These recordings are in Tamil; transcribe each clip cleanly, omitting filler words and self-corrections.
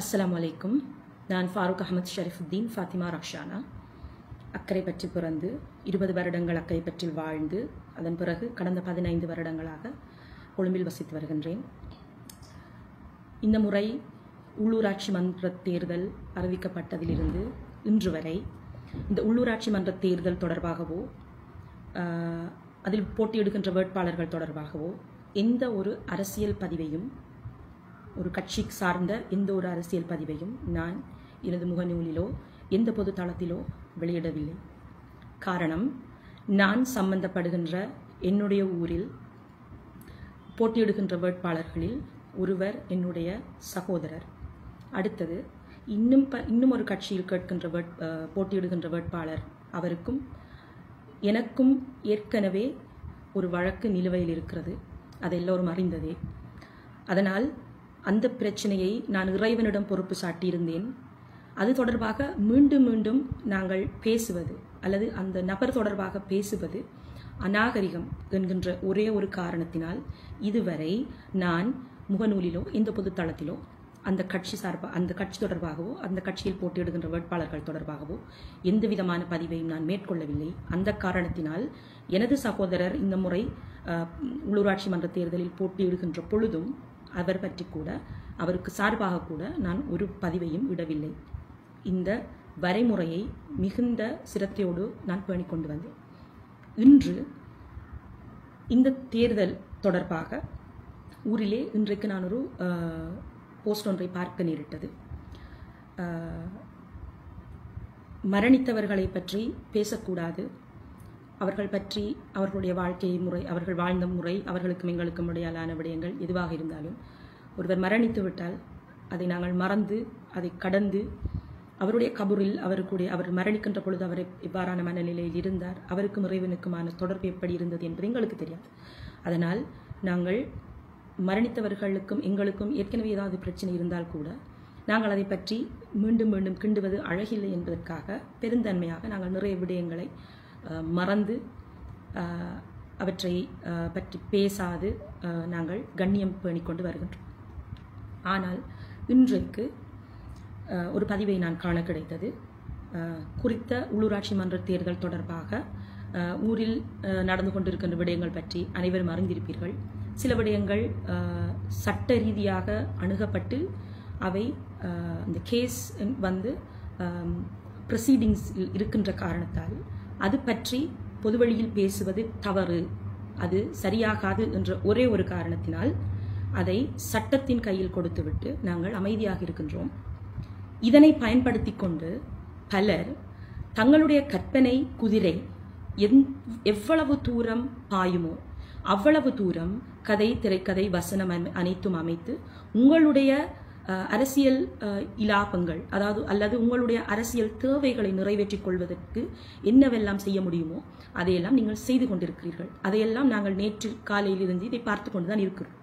அஸ்ஸலாமு அலைக்கும். நான் ஃபாரூக் அஹமத் ஷரீஃபுத்தீன் ஃபாத்திமா ரக்ஷானா. அக்கரைப்பற்றி பிறந்து 20 வருடங்கள் அக்கரைப்பற்றில் வாழ்ந்து அதன் பிறகு கடந்த 15 வருடங்களாக கொழும்பில் வசித்து வருகின்றேன். இந்த முறை உள்ளூராட்சி மன்ற தேர்தல் அறிவிக்கப்பட்டதிலிருந்து இன்று வரை இந்த உள்ளூராட்சி மன்ற தேர்தல் தொடர்பாகவோ அதில் போட்டியிடுகின்ற வேட்பாளர்கள் தொடர்பாகவோ எந்த ஒரு அரசியல் பதிவையும், ஒரு கட்சி சார்ந்த எந்த ஒரு அரசியல் பதிவையும் நான் எனது முகநூலிலோ எந்த பொது தளத்திலோ வெளியிடவில்லை. காரணம், நான் சம்பந்தப்படுகின்ற என்னுடைய ஊரில் போட்டியிடுகின்ற ஒருவர் என்னுடைய சகோதரர். அடுத்தது இன்னும் ஒரு கட்சியில் போட்டியிடுகின்ற வேட்பாளர், அவருக்கும் எனக்கும் ஏற்கனவே ஒரு வழக்கு நிலுவையில் இருக்கிறது. அது எல்லோரும் அறிந்ததே. அதனால் அந்த பிரச்சனையை நான் இறைவனிடம் பொறுப்பு சாட்டியிருந்தேன். அது தொடர்பாக மீண்டும் மீண்டும் நாங்கள் பேசுவது அல்லது அந்த நபர் தொடர்பாக பேசுவது அநாகரிகம் என்கின்ற ஒரே ஒரு காரணத்தினால் இதுவரை நான் முகநூலிலோ எந்த பொது தளத்திலோ அந்த கட்சி தொடர்பாகவோ அந்த கட்சியில் போட்டியிடுகின்ற வேட்பாளர்கள் தொடர்பாகவோ எந்த விதமான பதிவையும் நான் மேற்கொள்ளவில்லை. அந்த காரணத்தினால் எனது சகோதரர் இந்த முறை உள்ளூராட்சி மன்ற தேர்தலில் போட்டியிடுகின்ற பொழுதும் அவர் பற்றி கூட, அவருக்கு சார்பாக கூட நான் ஒரு பதிவையும் விடவில்லை. இந்த வரைமுறையை மிகுந்த சிரத்தையோடு நான் பேணிக் கொண்டு வந்தேன். இன்று இந்த தேர்தல் தொடர்பாக ஊரிலே இன்றைக்கு நான் ஒரு போஸ்ட் ஒன்றை பார்க்க நேரிட்டது. மரணித்தவர்களை பற்றி பேசக்கூடாது, அவர்கள் பற்றி, அவர்களுடைய வாழ்க்கை முறை, அவர்கள் வாழ்ந்த முறை, அவர்களுக்கும் எங்களுக்கும் இடையிலான விடயங்கள் எதுவாக இருந்தாலும் ஒருவர் மரணித்து விட்டால் அதை நாங்கள் மறந்து, அதை கடந்து, அவருடைய கபூரில் அவர் மரணிக்கின்ற பொழுது அவர் எவ்வாறான மனநிலையில் இருந்தார், அவருக்கும் இறைவனுக்குமான தொடர்பு எப்படி இருந்தது என்பது எங்களுக்கு தெரியாது. அதனால் நாங்கள் மரணித்தவர்களுக்கும் எங்களுக்கும் ஏற்கனவே ஏதாவது பிரச்சனை இருந்தால் கூட நாங்கள் அதை பற்றி மீண்டும் மீண்டும் கிண்டுவது அழகில்லை என்பதற்காக பெருந்தன்மையாக நாங்கள் நிறைய விடயங்களை மறந்து அவற்றை பற்றி பேசாது நாங்கள் கண்ணியம் பேணிக்கொண்டு வருகின்றோம். ஆனால் இன்றைக்கு ஒரு பதிவை நான் காண கிடைத்தது. குறித்த உள்ளூராட்சி மன்ற தேர்தல் தொடர்பாக ஊரில் நடந்து கொண்டிருக்கின்ற விடயங்கள் பற்றி அனைவரும் அறிந்திருப்பீர்கள். சில விடயங்கள் சட்ட ரீதியாக அணுகப்பட்டு அவை இந்த கேஸ் வந்து ப்ரொசீடிங்ஸ் இருக்கின்ற காரணத்தால் அது பற்றி பொதுவெளியில் பேசுவது தவறு, அது சரியாகாது என்ற ஒரே ஒரு காரணத்தினால் அதை சட்டத்தின் கையில் கொடுத்துவிட்டு நாங்கள் அமைதியாக இருக்கின்றோம். இதனை பயன்படுத்தி கொண்டு பலர் தங்களுடைய கற்பனை குதிரை எவ்வளவு தூரம் பாயுமோ அவ்வளவு தூரம் கதை, திரைக்கதை, வசனம் அனைத்தும் அமைத்து உங்களுடைய அரசியல் இலாபங்கள் அல்லது உங்களுடைய அரசியல் தேவைகளை நிறைவேற்றிக் கொள்வதற்கு என்னவெல்லாம் செய்ய முடியுமோ அதையெல்லாம் நீங்கள் செய்து கொண்டிருக்கிறீர்கள். அதையெல்லாம் நாங்கள் நேற்று காலையில் இருந்து இதை பார்த்து கொண்டுதான் இருக்கிறோம்.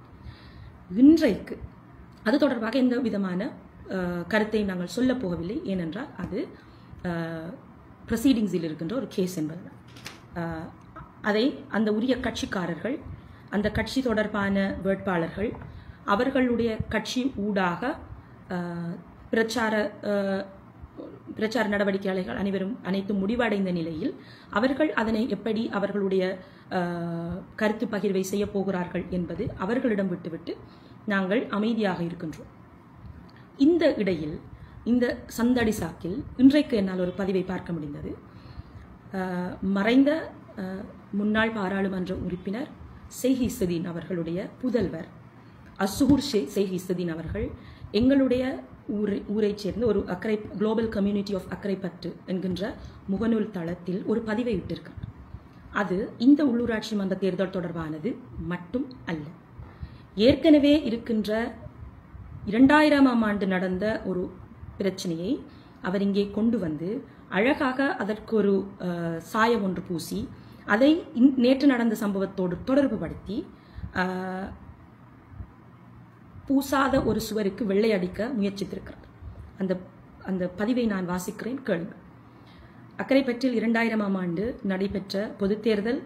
இன்றைக்கு அது தொடர்பாக எந்த விதமான கருத்தை நாங்கள் சொல்ல போகவில்லை. ஏனென்றால் அது ப்ரொசீடிங்ஸில் இருக்கின்ற ஒரு கேஸ் என்பது. அதை அந்த உரிய கட்சிக்காரர்கள், அந்த கட்சி தொடர்பான வேட்பாளர்கள் அவர்களுடைய கட்சி ஊடாக பிரச்சார நடவடிக்கைகள் அனைத்தும் முடிவடைந்த நிலையில் அவர்கள் அதனை எப்படி அவர்களுடைய கருத்து பகிர்வை செய்ய போகிறார்கள் என்பது அவர்களிடம் விட்டுவிட்டு நாங்கள் அமைதியாக இருக்கின்றோம். இந்த இடையில் இந்த சந்தடி சாக்கில் இன்றைக்கு என்னால் ஒரு பதிவை பார்க்க முடிந்தது. மறைந்த முன்னாள் பாராளுமன்ற உறுப்பினர் செய்ஹிஸ்ஸதீன் அவர்களுடைய புதல்வர் அஸ்ஸுஹூர் செய்ஹிஸ்ஸதீன் அவர்கள் எங்களுடைய ஊரைச் சேர்ந்த ஒரு குளோபல் கம்யூனிட்டி ஆஃப் அக்கரைப்பற்று என்கின்ற முகநூல் தளத்தில் ஒரு பதிவை விட்டிருக்கிறார். அது இந்த உள்ளூராட்சி மன்ற தேர்தல் தொடர்பானது மட்டும் அல்ல. ஏற்கனவே இருக்கின்ற 2000ஆம் ஆண்டு நடந்த ஒரு பிரச்சனையை அவர் இங்கே கொண்டு வந்து அழகாக அதற்கு ஒரு சாயம் ஒன்று பூசி அதை நேற்று நடந்த சம்பவத்தோடு தொடர்பு படுத்தி பூசாத ஒரு சுவருக்கு வெள்ளை அடிக்க முயற்சித்திருக்கிறார். அந்த பதிவை நான் வாசிக்கிறேன், கேளுங்கள். அக்கரைப்பற்றில் 2000ஆம் ஆண்டு நடைபெற்ற பொது தேர்தல்,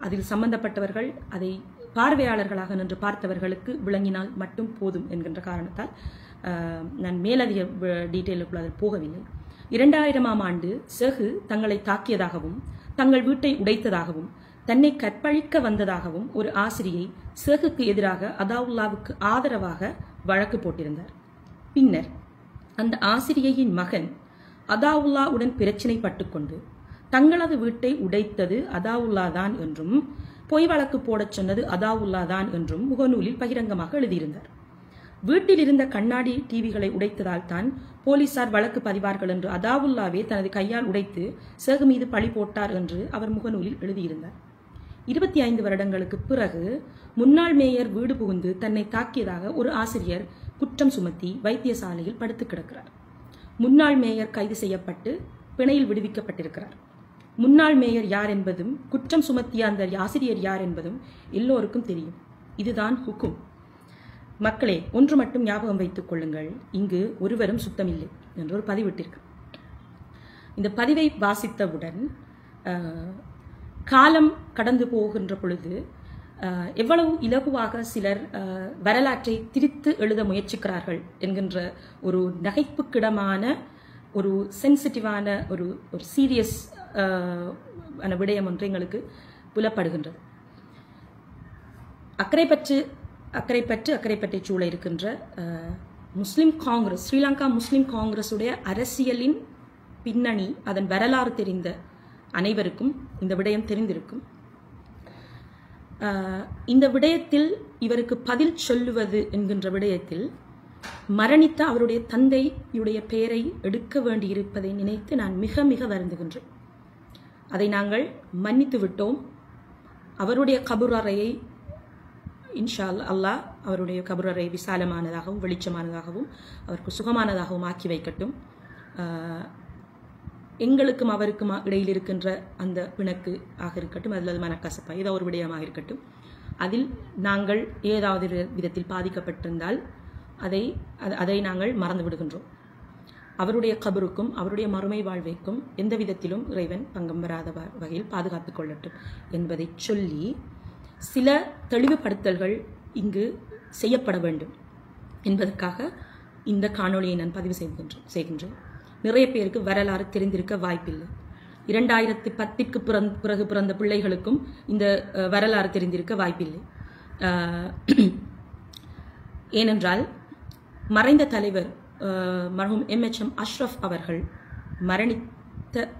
அதில் சம்பந்தப்பட்டவர்கள் அதை பார்வையாளர்களாக நின்று பார்த்தவர்களுக்கு விளங்கினால் மட்டும் போதும் என்கின்ற காரணத்தால் நான் மேலதிக டீட்டெயிலுக்குள் அதில் போகவில்லை. 2000ஆம் ஆண்டு ஷேகு தங்களை தாக்கியதாகவும் தங்கள் வீட்டை உடைத்ததாகவும் தன்னை கற்பழிக்க வந்ததாகவும் ஒரு ஆசிரியை ஷேகுக்கு எதிராக அதாவுல்லாவுக்கு ஆதரவாக வழக்கு போட்டிருந்தார். பின்னர் அந்த ஆசிரியையின் மகன் அதாவுல்லாவுடன் பிரச்சினை பட்டுக்கொண்டு தங்களது வீட்டை உடைத்தது அதாவுல்லா தான் என்றும் பொய் வழக்கு போடச் சொன்னது அதாவுல்லா தான் என்றும் முகநூலில் பகிரங்கமாக எழுதியிருந்தார். வீட்டில் இருந்த கண்ணாடி டிவிகளை உடைத்ததால் தான் போலீசார் வழக்கு பதிவார்கள் என்று அதாவுல்லாவே தனது கையால் உடைத்து ஷேகு மீது பழி போட்டார் என்று அவர் முகநூலில் எழுதியிருந்தார். 25 வருடங்களுக்கு பிறகு முன்னாள் மேயர் வீடு புகுந்து தன்னை தாக்கியதாக ஒரு ஆசிரியர் குற்றம் சுமத்தி வைத்தியசாலையில் படுத்து கிடக்கிறார். முன்னாள் மேயர் கைது செய்யப்பட்டு பிணையில் விடுவிக்கப்பட்டிருக்கிறார். முன்னாள் மேயர் யார் என்பதும் குற்றம் சுமத்திய அந்த ஆசிரியர் யார் என்பதும் எல்லோருக்கும் தெரியும். இதுதான் ஹுக்கும். மக்களே, ஒன்று மட்டும் ஞாபகம் வைத்துக் கொள்ளுங்கள், இங்கு ஒருவரும் சுத்தமில்லை என்று ஒரு பதிவிட்டிருக்கு. இந்த பதிவை வாசித்தவுடன் காலம் கடந்து போகின்ற பொழுது எவ்வளவு இலகுவாக சிலர் வரலாற்றை திரித்து எழுத முயற்சிக்கிறார்கள் என்கின்ற ஒரு நகைப்புக்கிடமான ஒரு சென்சிட்டிவான ஒரு சீரியஸ் விடயம் ஒன்று எங்களுக்கு புலப்படுகின்றது. அக்கரைப்பற்றை சூழ இருக்கின்ற முஸ்லிம் காங்கிரஸ், ஸ்ரீலங்கா முஸ்லிம் காங்கிரஸுடைய அரசியலின் பின்னணி, அதன் வரலாறு தெரிந்த அனைவருக்கும் இந்த விடயம் தெரிந்திருக்கும். இந்த விடயத்தில் இவருக்கு பதில் சொல்லுவது என்கின்ற விடயத்தில் மரணித்த அவருடைய தந்தையுடைய பெயரை எடுக்க வேண்டியிருப்பதை நினைத்து நான் மிக மிக வருந்துகின்றேன். அதை நாங்கள் மன்னித்து விட்டோம். அவருடைய கபுரறையை இன்ஷா அல்லாஹ் அவருடைய கபுரறை விசாலமானதாகவும் வெளிச்சமானதாகவும் அவருக்கு சுகமானதாகவும் ஆக்கி வைக்கட்டும். எங்களுக்கும் அவருக்கும் இடையில் இருக்கின்ற அந்த பிணக்கு ஆக இருக்கட்டும், அல்லது மனக்கசப்பா ஏதோ ஒரு விடயமாக இருக்கட்டும், அதில் நாங்கள் ஏதாவது விதத்தில் பாதிக்கப்பட்டிருந்தால் அதை நாங்கள் மறந்து விடுகின்றோம். அவருடைய கபருக்கும் அவருடைய மறுமை வாழ்வைக்கும் எந்த விதத்திலும் இறைவன் பங்கம் வராத வகையில் பாதுகாத்துக் கொள்ளட்டும் என்பதை சொல்லி சில தெளிவுபடுத்தல்கள் இங்கு செய்யப்பட வேண்டும் என்பதற்காக இந்த காணொளியை நான் பதிவு செய்கின்றேன். நிறைய பேருக்கு வரலாறு தெரிந்திருக்க வாய்ப்பில்லை. 2010க்கு பிறகு பிறந்த பிள்ளைகளுக்கும் இந்த வரலாறு தெரிந்திருக்க வாய்ப்பில்லை. ஏனென்றால் மறைந்த தலைவர் மர்ஹூம் MHM அஷ்ரஃப் அவர்கள்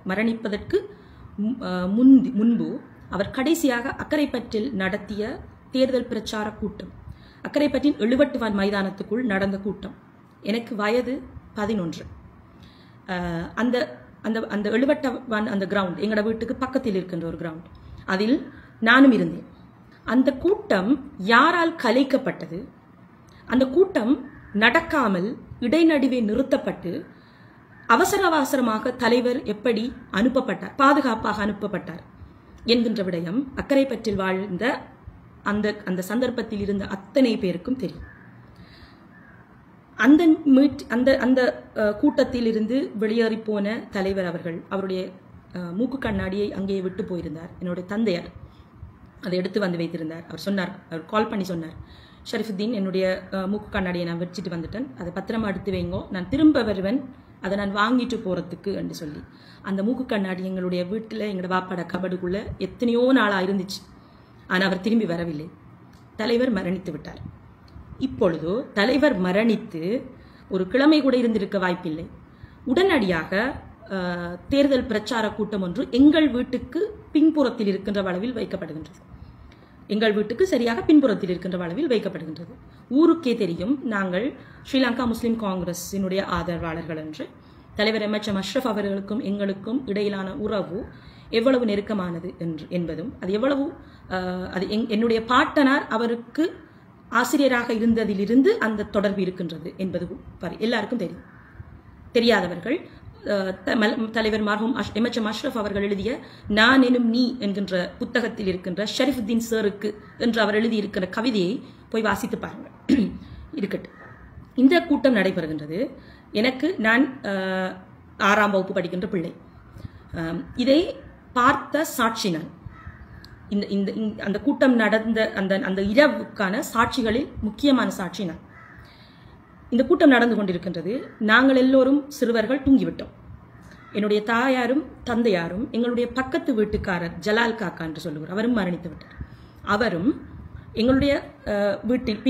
மரணிப்பதற்கு முன்பு அவர் கடைசியாக அக்கரைப்பற்றில் நடத்திய தேர்தல் பிரச்சார கூட்டம், அக்கரைப்பற்றின் 70 மைதானத்துக்குள் நடந்த கூட்டம். எனக்கு வயது 11. அந்த அந்த அந்த 70 அந்த கிரவுண்ட் எங்களோட வீட்டுக்கு பக்கத்தில் இருக்கின்ற ஒரு கிரவுண்ட், அதில் நானும் இருந்தேன். அந்த கூட்டம் யாரால் கலைக்கப்பட்டது? அந்த கூட்டம் நடக்காமல் இடைநடுவே நிறுத்தப்பட்டு அவசரமாக தலைவர் எப்படி அனுப்பப்பட்டார், பாதுகாப்பாக அனுப்பப்பட்டார் என்கின்ற விடயம் அக்கரைப்பற்றில் வாழ்ந்த அந்த சந்தர்ப்பத்தில் இருந்த அத்தனை பேருக்கும் தெரியும். அந்த கூட்டத்தில் இருந்து வெளியேறி போன தலைவர் அவர்கள் அவருடைய மூக்கு கண்ணாடியை அங்கேயே விட்டு போயிருந்தார். என்னுடைய தந்தையார் அதை எடுத்து வந்து வைத்திருந்தார். அவர் கால் பண்ணி சொன்னார், ஷரீஃபுத்தீன், என்னுடைய மூக்கு கண்ணாடியை நான் வச்சுட்டு வந்துட்டேன், அதை பத்திரமா எடுத்து வைங்கோ, நான் திரும்ப வருவேன், அதை நான் வாங்கிட்டு போறதுக்கு என்று சொல்லி. அந்த மூக்கு கண்ணாடி எங்களுடைய வீட்டில் எங்களோட வாப்பாட கபடுக்குள்ள எத்தனையோ நாளாக இருந்துச்சு. ஆனால் அவர் திரும்பி வரவில்லை. தலைவர் மரணித்து விட்டார். இப்பொழுது தலைவர் மரணித்து ஒரு கிழமை கூட இருந்திருக்க வாய்ப்பில்லை. உடனடியாக தேர்தல் பிரச்சார கூட்டம் ஒன்று எங்கள் வீட்டுக்கு பின்புறத்தில் இருக்கின்ற அளவில் வைக்கப்படுகின்றது. எங்கள் வீட்டுக்கு சரியாக பின்புறத்தில் இருக்கின்ற அளவில் வைக்கப்படுகின்றது. ஊருக்கே தெரியும் நாங்கள் ஸ்ரீலங்கா முஸ்லிம் காங்கிரஸினுடைய ஆதரவாளர்கள் என்று. தலைவர் MHM அஷ்ரஃப் அவர்களுக்கும் எங்களுக்கும் இடையிலான உறவு எவ்வளவு நெருக்கமானது என்பதும் அது எவ்வளவு என்னுடைய பாட்டனார் அவருக்கு ஆசிரியராக இருந்ததிலிருந்து அந்த தொடர்பு இருக்கின்றது என்பது எல்லாருக்கும் தெரியும். தெரியாதவர்கள் தலைவர் மர்ஹூம் MHM அஷ்ரஃப் அவர்கள் எழுதிய நான் எனும் நீ என்கின்ற புத்தகத்தில் இருக்கின்ற ஷரீஃபுத்தீன் சாருக்கு என்று அவர் எழுதியிருக்கிற கவிதையை போய் வாசித்து பாருங்கள். இருக்கட்டும். இந்த கூட்டம் நடைபெறுகின்றது. நான் 6ஆம் வகுப்பு படிக்கின்ற பிள்ளை. இதை பார்த்த சாட்சி நான். அந்த கூட்டம் நடந்த அந்த இரவுக்கான சாட்சிகளில் முக்கியமான சாட்சி நான். இந்த கூட்டம் நடந்து கொண்டிருக்கின்றது. நாங்கள் எல்லோரும் சிறுவர்கள் தூங்கிவிட்டோம். என்னுடைய தாயாரும் தந்தையாரும் எங்களுடைய பக்கத்து வீட்டுக்காரர் ஜலால் காக்கா என்று சொல்லுவார், அவரும் மரணித்து விட்டார். அவரும் எங்களுடைய வீட்டில்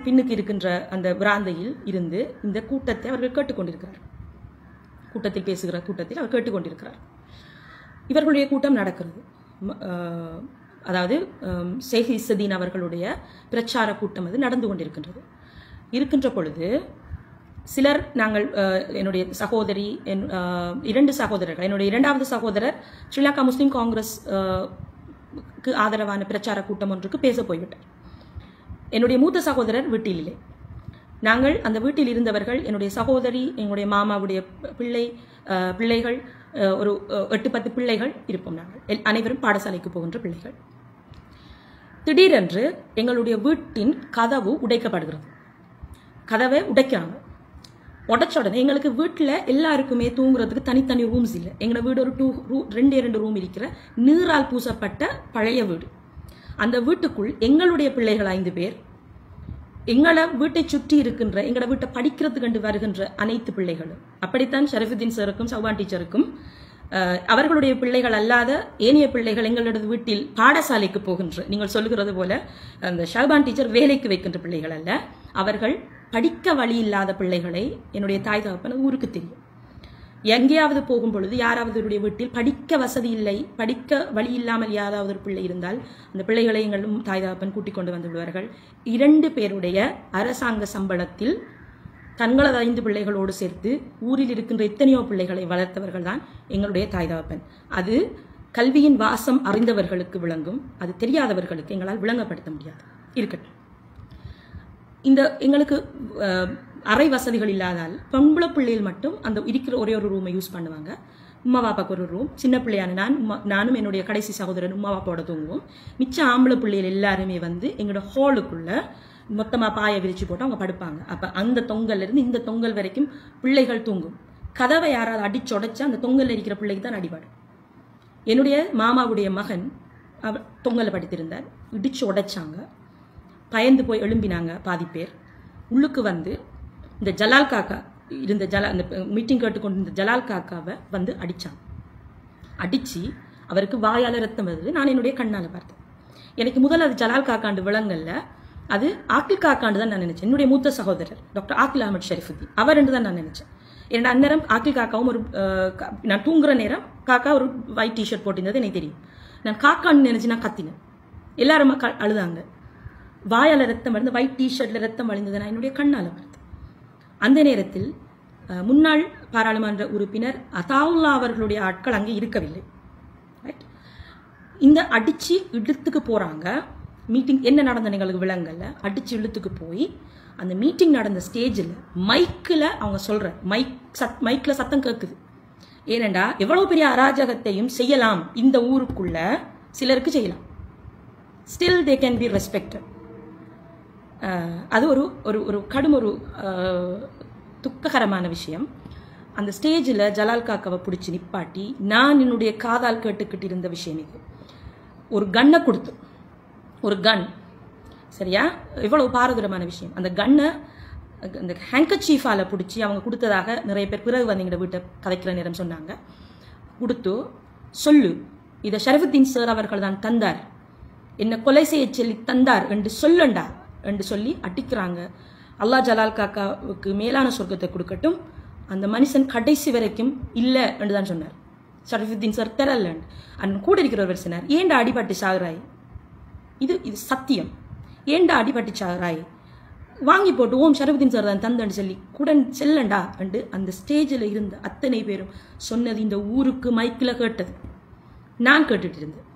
பின்னுக்கு இருக்கின்ற அந்த பிராந்தையில் இருந்து இந்த கூட்டத்தை அவர்கள் கேட்டுக்கொண்டிருக்கிறார். கூட்டத்தில் பேசுகிற கூட்டத்தில் அவர் கேட்டுக்கொண்டிருக்கிறார். இவர்களுடைய கூட்டம் நடக்கிறது. அதாவது ஷேக் இஸ்ஸுதீன் அவர்களுடைய பிரச்சார கூட்டம் அது நடந்து கொண்டிருக்கின்றது. இருக்கின்ற பொழுது சிலர் நாங்கள் என்னுடைய சகோதரி 2 சகோதரர்கள், என்னுடைய 2வது சகோதரர் ஸ்ரீலங்கா முஸ்லீம் காங்கிரஸ் ஆதரவான பிரச்சார கூட்டம் ஒன்றுக்கு பேச போய்விட்டார். என்னுடைய மூத்த சகோதரர் வீட்டில் இல்லை. நாங்கள் அந்த வீட்டில் இருந்தவர்கள் என்னுடைய சகோதரி, எங்களுடைய மாமாவுடைய பிள்ளைகள், ஒரு 8-10 பிள்ளைகள் இருப்போம். நாங்கள் அனைவரும் பாடசாலைக்கு போகின்ற பிள்ளைகள். திடீரென்று எங்களுடைய வீட்டின் கதவு உடைக்கப்படுகிறது. கதவை உடைக்கிறாங்க. உடைச்ச உடனே எங்களுக்கு வீட்டில் எல்லாருக்குமே தூங்குறதுக்கு தனித்தனி ரூம்ஸ் இல்லை. எங்களோட வீடு ஒரு 2 ரூம் இருக்கிற நீரால் பூசப்பட்ட பழைய வீடு. அந்த வீட்டுக்குள் எங்களுடைய பிள்ளைகள் 5 பேர், எங்களை வீட்டை சுற்றி இருக்கின்ற எங்களோட வீட்டை படிக்கிறதுக்கு கண்டு வருகின்ற அனைத்து பிள்ளைகளும், அப்படித்தான் ஷரீஃபுத்தீன் சாருக்கும் சௌபான் டீச்சருக்கும் அவர்களுடைய பிள்ளைகள் அல்லாத ஏனைய பிள்ளைகள் எங்களோட வீட்டில் பாடசாலைக்கு போகின்ற, நீங்கள் சொல்லுகிறது போல அந்த ஷௌபான் டீச்சர் வேலைக்கு வைக்கின்ற பிள்ளைகள் அல்ல, அவர்கள் படிக்க வழி இல்லாத பிள்ளைகளை என்னுடைய தாய் தகப்பன் ஊருக்கு தெரியும். எங்கேயாவது போகும் பொழுது யாராவது வீட்டில் படிக்க வசதி இல்லை, படிக்க வழி இல்லாமல் யாராவது ஒரு பிள்ளை இருந்தால் அந்த பிள்ளைகளை எங்களும் தாய் தகப்பன் கூட்டிக் கொண்டு வந்து விடுவார்கள். 2 பேருடைய அரசாங்க சம்பளத்தில் தங்களது 5 பிள்ளைகளோடு சேர்த்து ஊரில் இருக்கின்ற எத்தனையோ பிள்ளைகளை வளர்த்தவர்கள் தான் எங்களுடைய தாய் தகப்பன். அது கல்வியின் வாசம் அறிந்தவர்களுக்கு விளங்கும், அது தெரியாதவர்களுக்கு எங்களால் விளங்கப்படுத்த முடியாது. இருக்கட்டும். இந்த எங்களுக்கு அறை வசதிகள் இல்லாதால் பொம்பளை பிள்ளைகள் மட்டும் அந்த இருக்கிற ஒரே ஒரு ரூமை யூஸ் பண்ணுவாங்க. உமா பாப்பாக்கு ஒரு ரூம், சின்ன பிள்ளையான நானும் என்னுடைய கடைசி சகோதரன் உமா பாப்பாவோட தூங்குவோம். மிச்ச ஆம்பளை பிள்ளைகள் எல்லாருமே வந்து எங்களோட ஹாலுக்குள்ள மொத்தமா பாயை விரிச்சு போட்டு அவங்க படுப்பாங்க. அப்ப அந்த தொங்கல்ல இருந்து இந்த தொங்கல் வரைக்கும் பிள்ளைகள் தூங்கும். கதவை யாராவது அடிச்சுடைச்சா அந்த தொங்கல்ல இருக்கிற பிள்ளைக்கு தான் அடிபாடு. என்னுடைய மாமாவுடைய மகன் தொங்கலை படித்திருந்தார், இடிச்சு உடைச்சாங்க. பயந்து போய் எழும்பினாங்க பாதி பேர். உள்ளுக்கு வந்து இந்த ஜலால் காக்கா இருந்த அந்த மீட்டிங் கேட்டுக்கொண்டு இந்த ஜலால் காக்காவை வந்து அடிச்சான். அடிச்சு அவருக்கு வாயால ரத்தம் வருது. நான் என்னுடைய கண்ணால பார்த்தேன். எனக்கு முதல்ல அது ஜலால் காக்காண்டு விளங்கல்ல, அது ஆக்கில் காக்காண்டு தான் நான் நினைச்சேன். என்னுடைய மூத்த சகோதரர் டாக்டர் ஆக்கில் அஹமத் ஷரீஃபுத்தீன் அவர் என்று தான் நான் நினைச்சேன். ஏன்னா அந்நேரம் ஆக்கில் காக்காவும் ஒரு நான் தூங்குற நேரம் காக்கா ஒரு ஒயிட் டிஷர்ட் போட்டிருந்தது எனக்கு தெரியும். நான் காக்கான்னு நினைச்சு நான் கத்தினேன். எல்லாரும் அழுதாங்க. வாயால ரத்தம் வழிந்து ஒயிட் டிஷர்ட்ல ரத்தம் வழிந்தது நான் என்னுடைய கண்ணால பார்த்தேன். அந்த நேரத்தில் முன்னாள் பாராளுமன்ற உறுப்பினர் அதாவுல்லா அவர்களுடைய ஆட்கள் அங்கே இருக்கவில்லை. இந்த அடிச்சு இழுத்துக்கு போறாங்க. மீட்டிங் என்ன நடந்த எங்களுக்கு விளங்கல. அடிச்சு இழுத்துக்கு போய் அந்த மீட்டிங் நடந்த ஸ்டேஜில் மைக்கில் அவங்க சொல்ற மைக்கில் சத்தம் கேட்குது. ஏனெண்டா எவ்வளவு பெரிய அராஜகத்தையும் செய்யலாம் இந்த ஊருக்குள்ள, சிலருக்கு செய்யலாம். Still they can be respected. அது ஒரு ஒரு கடும் ஒரு துக்ககரமான விஷயம். அந்த ஸ்டேஜில் ஜலால் காக்காவை பிடிச்சி நிப்பாட்டி நான் என்னுடைய காதால் கேட்டுக்கிட்டு இருந்த விஷயம் இது. ஒரு கன்னை கொடுத்து, ஒரு கன், சரியா, எவ்வளவு பாரதூரமான விஷயம். அந்த கன்னை அந்த ஹேங்கர்சீஃபால பிடிச்சி அவங்க கொடுத்ததாக நிறைய பேர் பிறகு வந்து எங்களோட வீட்டை கதைக்கிற நேரம் சொன்னாங்க. கொடுத்து சொல்லு, இதை ஷரீஃபுத்தீன் சார் அவர்கள் தான் தந்தார், என்ன கொலை செய்ய சொல்லி தந்தார் என்று சொல்லண்டா என்று சொல்லி அடிக்கிறாங்க. அல்லாஹ் ஜலால் காக்காவுக்கு மேலான சொர்க்கத்தை கொடுக்கட்டும், அந்த மனுஷன் கடைசி வரைக்கும் இல்லை என்று தான் சொன்னார். ஷரீஃபுத்தீன் சார் தெரல் அண்ட் கூட இருக்கிறவர் சொன்னார், ஏண்டா அடிபட்டு சாகுறாய், இது சத்தியம், ஏண்டா அடிபட்டு சாகுறாய், வாங்கி போட்டு ஓம் ஷரீஃபுத்தீன் சார் தான் தந்தன்னு சொல்லி கூட செல்லண்டா என்று அந்த ஸ்டேஜில் இருந்த அத்தனை பேரும் சொன்னது இந்த ஊருக்கு மைக்கில் கேட்டது. நான் கேட்டுட்டு இருந்தேன்.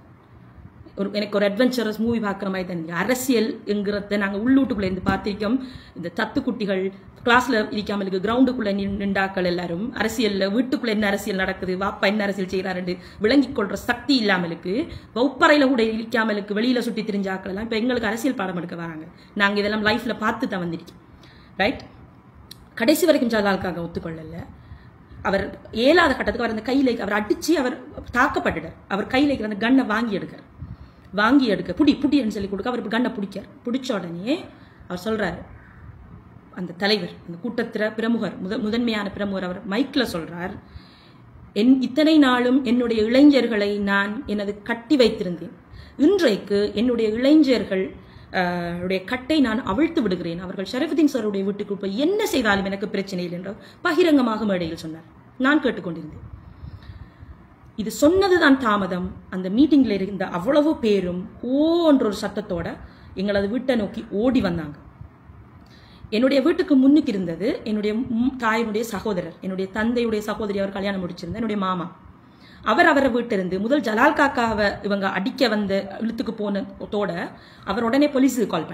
எனக்கு ஒரு அட்வென்ச்சரஸ் மூவி பார்க்குற மாதிரி தான். அரசியல் என்கிறத நாங்கள் உள்ளூட்டுக்குள்ளே இருந்து பார்த்திருக்கோம். இந்த தத்துக்குட்டிகள் கிளாஸில் இருக்காமலுக்கு கிரவுண்டுக்குள்ளே நின்றாக்கள் எல்லாரும் அரசியலில் வீட்டுக்குள்ளே என்ன அரசியல் நடக்குது, வாப்பா என்ன அரசியல் செய்கிறாரு விளங்கிக் கொள்கிற சக்தி இல்லாமலுக்கு, வகுப்பறையில் கூட இருக்காமலுக்கு வெளியில் சுற்றி திரிஞ்சாக்கள் எல்லாம் இப்போ எங்களுக்கு அரசியல் பாடம் எடுக்க வராங்க. நாங்கள் இதெல்லாம் லைஃப்பில் பார்த்து தான் வந்திருக்கோம். ரைட். கடைசி வரைக்கும் ஜலாலுக்காக ஒத்துக்கொள்ளல. அவர் ஏழாத கட்டத்துக்கு அவர் அந்த கையில் அவர் அடித்து அவர் தாக்கப்பட்டுட்டார். அவர் கையில் இருக்கிற அந்த கன்னை வாங்கி எடுக்கிறார். வாங்கி எடுக்க புடின்னு சொல்லி கொடுக்க அவர் கண்ணை பிடிச்ச உடனே அவர் சொல்றாரு, அந்த தலைவர், அந்த கூட்டத்தில் பிரமுகர், முதன்மையான பிரமுகர், அவர் மைக்கில் சொல்றார், இத்தனை நாளும் என்னுடைய இளைஞர்களை நான் எனது கட்டி வைத்திருந்தேன், இன்றைக்கு என்னுடைய இளைஞர்கள் கட்டை நான் அவிழ்த்து விடுகிறேன், அவர்கள் ஷரீஃபுதீன் சாருடைய வீட்டுக்கு போய் என்ன செய்தாலும் எனக்கு பிரச்சனை இல்லை என்று பகிரங்கமாக மேடையில் சொன்னார். நான் கேட்டுக்கொண்டிருந்தேன். இது சொன்னதுதான் தாமதம். அந்த மீட்டிங்ல இருந்த அவ்வளவு பேரும் என்ற ஒரு சத்தத்தோட எங்களது வீட்டை நோக்கி ஓடி வந்தாங்க. என்னுடைய வீட்டுக்கு முன்னுக்கு இருந்தது என்னுடைய தாயினுடைய சகோதரர், என்னுடைய தந்தையுடைய சகோதரி, அவர் கல்யாணம் முடிச்சிருந்த என்னுடைய மாமா. அவரை வீட்டிலிருந்து முதல் ஜலால் காக்காவை இவங்க அடிக்க வந்த இழுத்துக்கு போனதோட அவர் உடனே போலீஸுக்கு கால்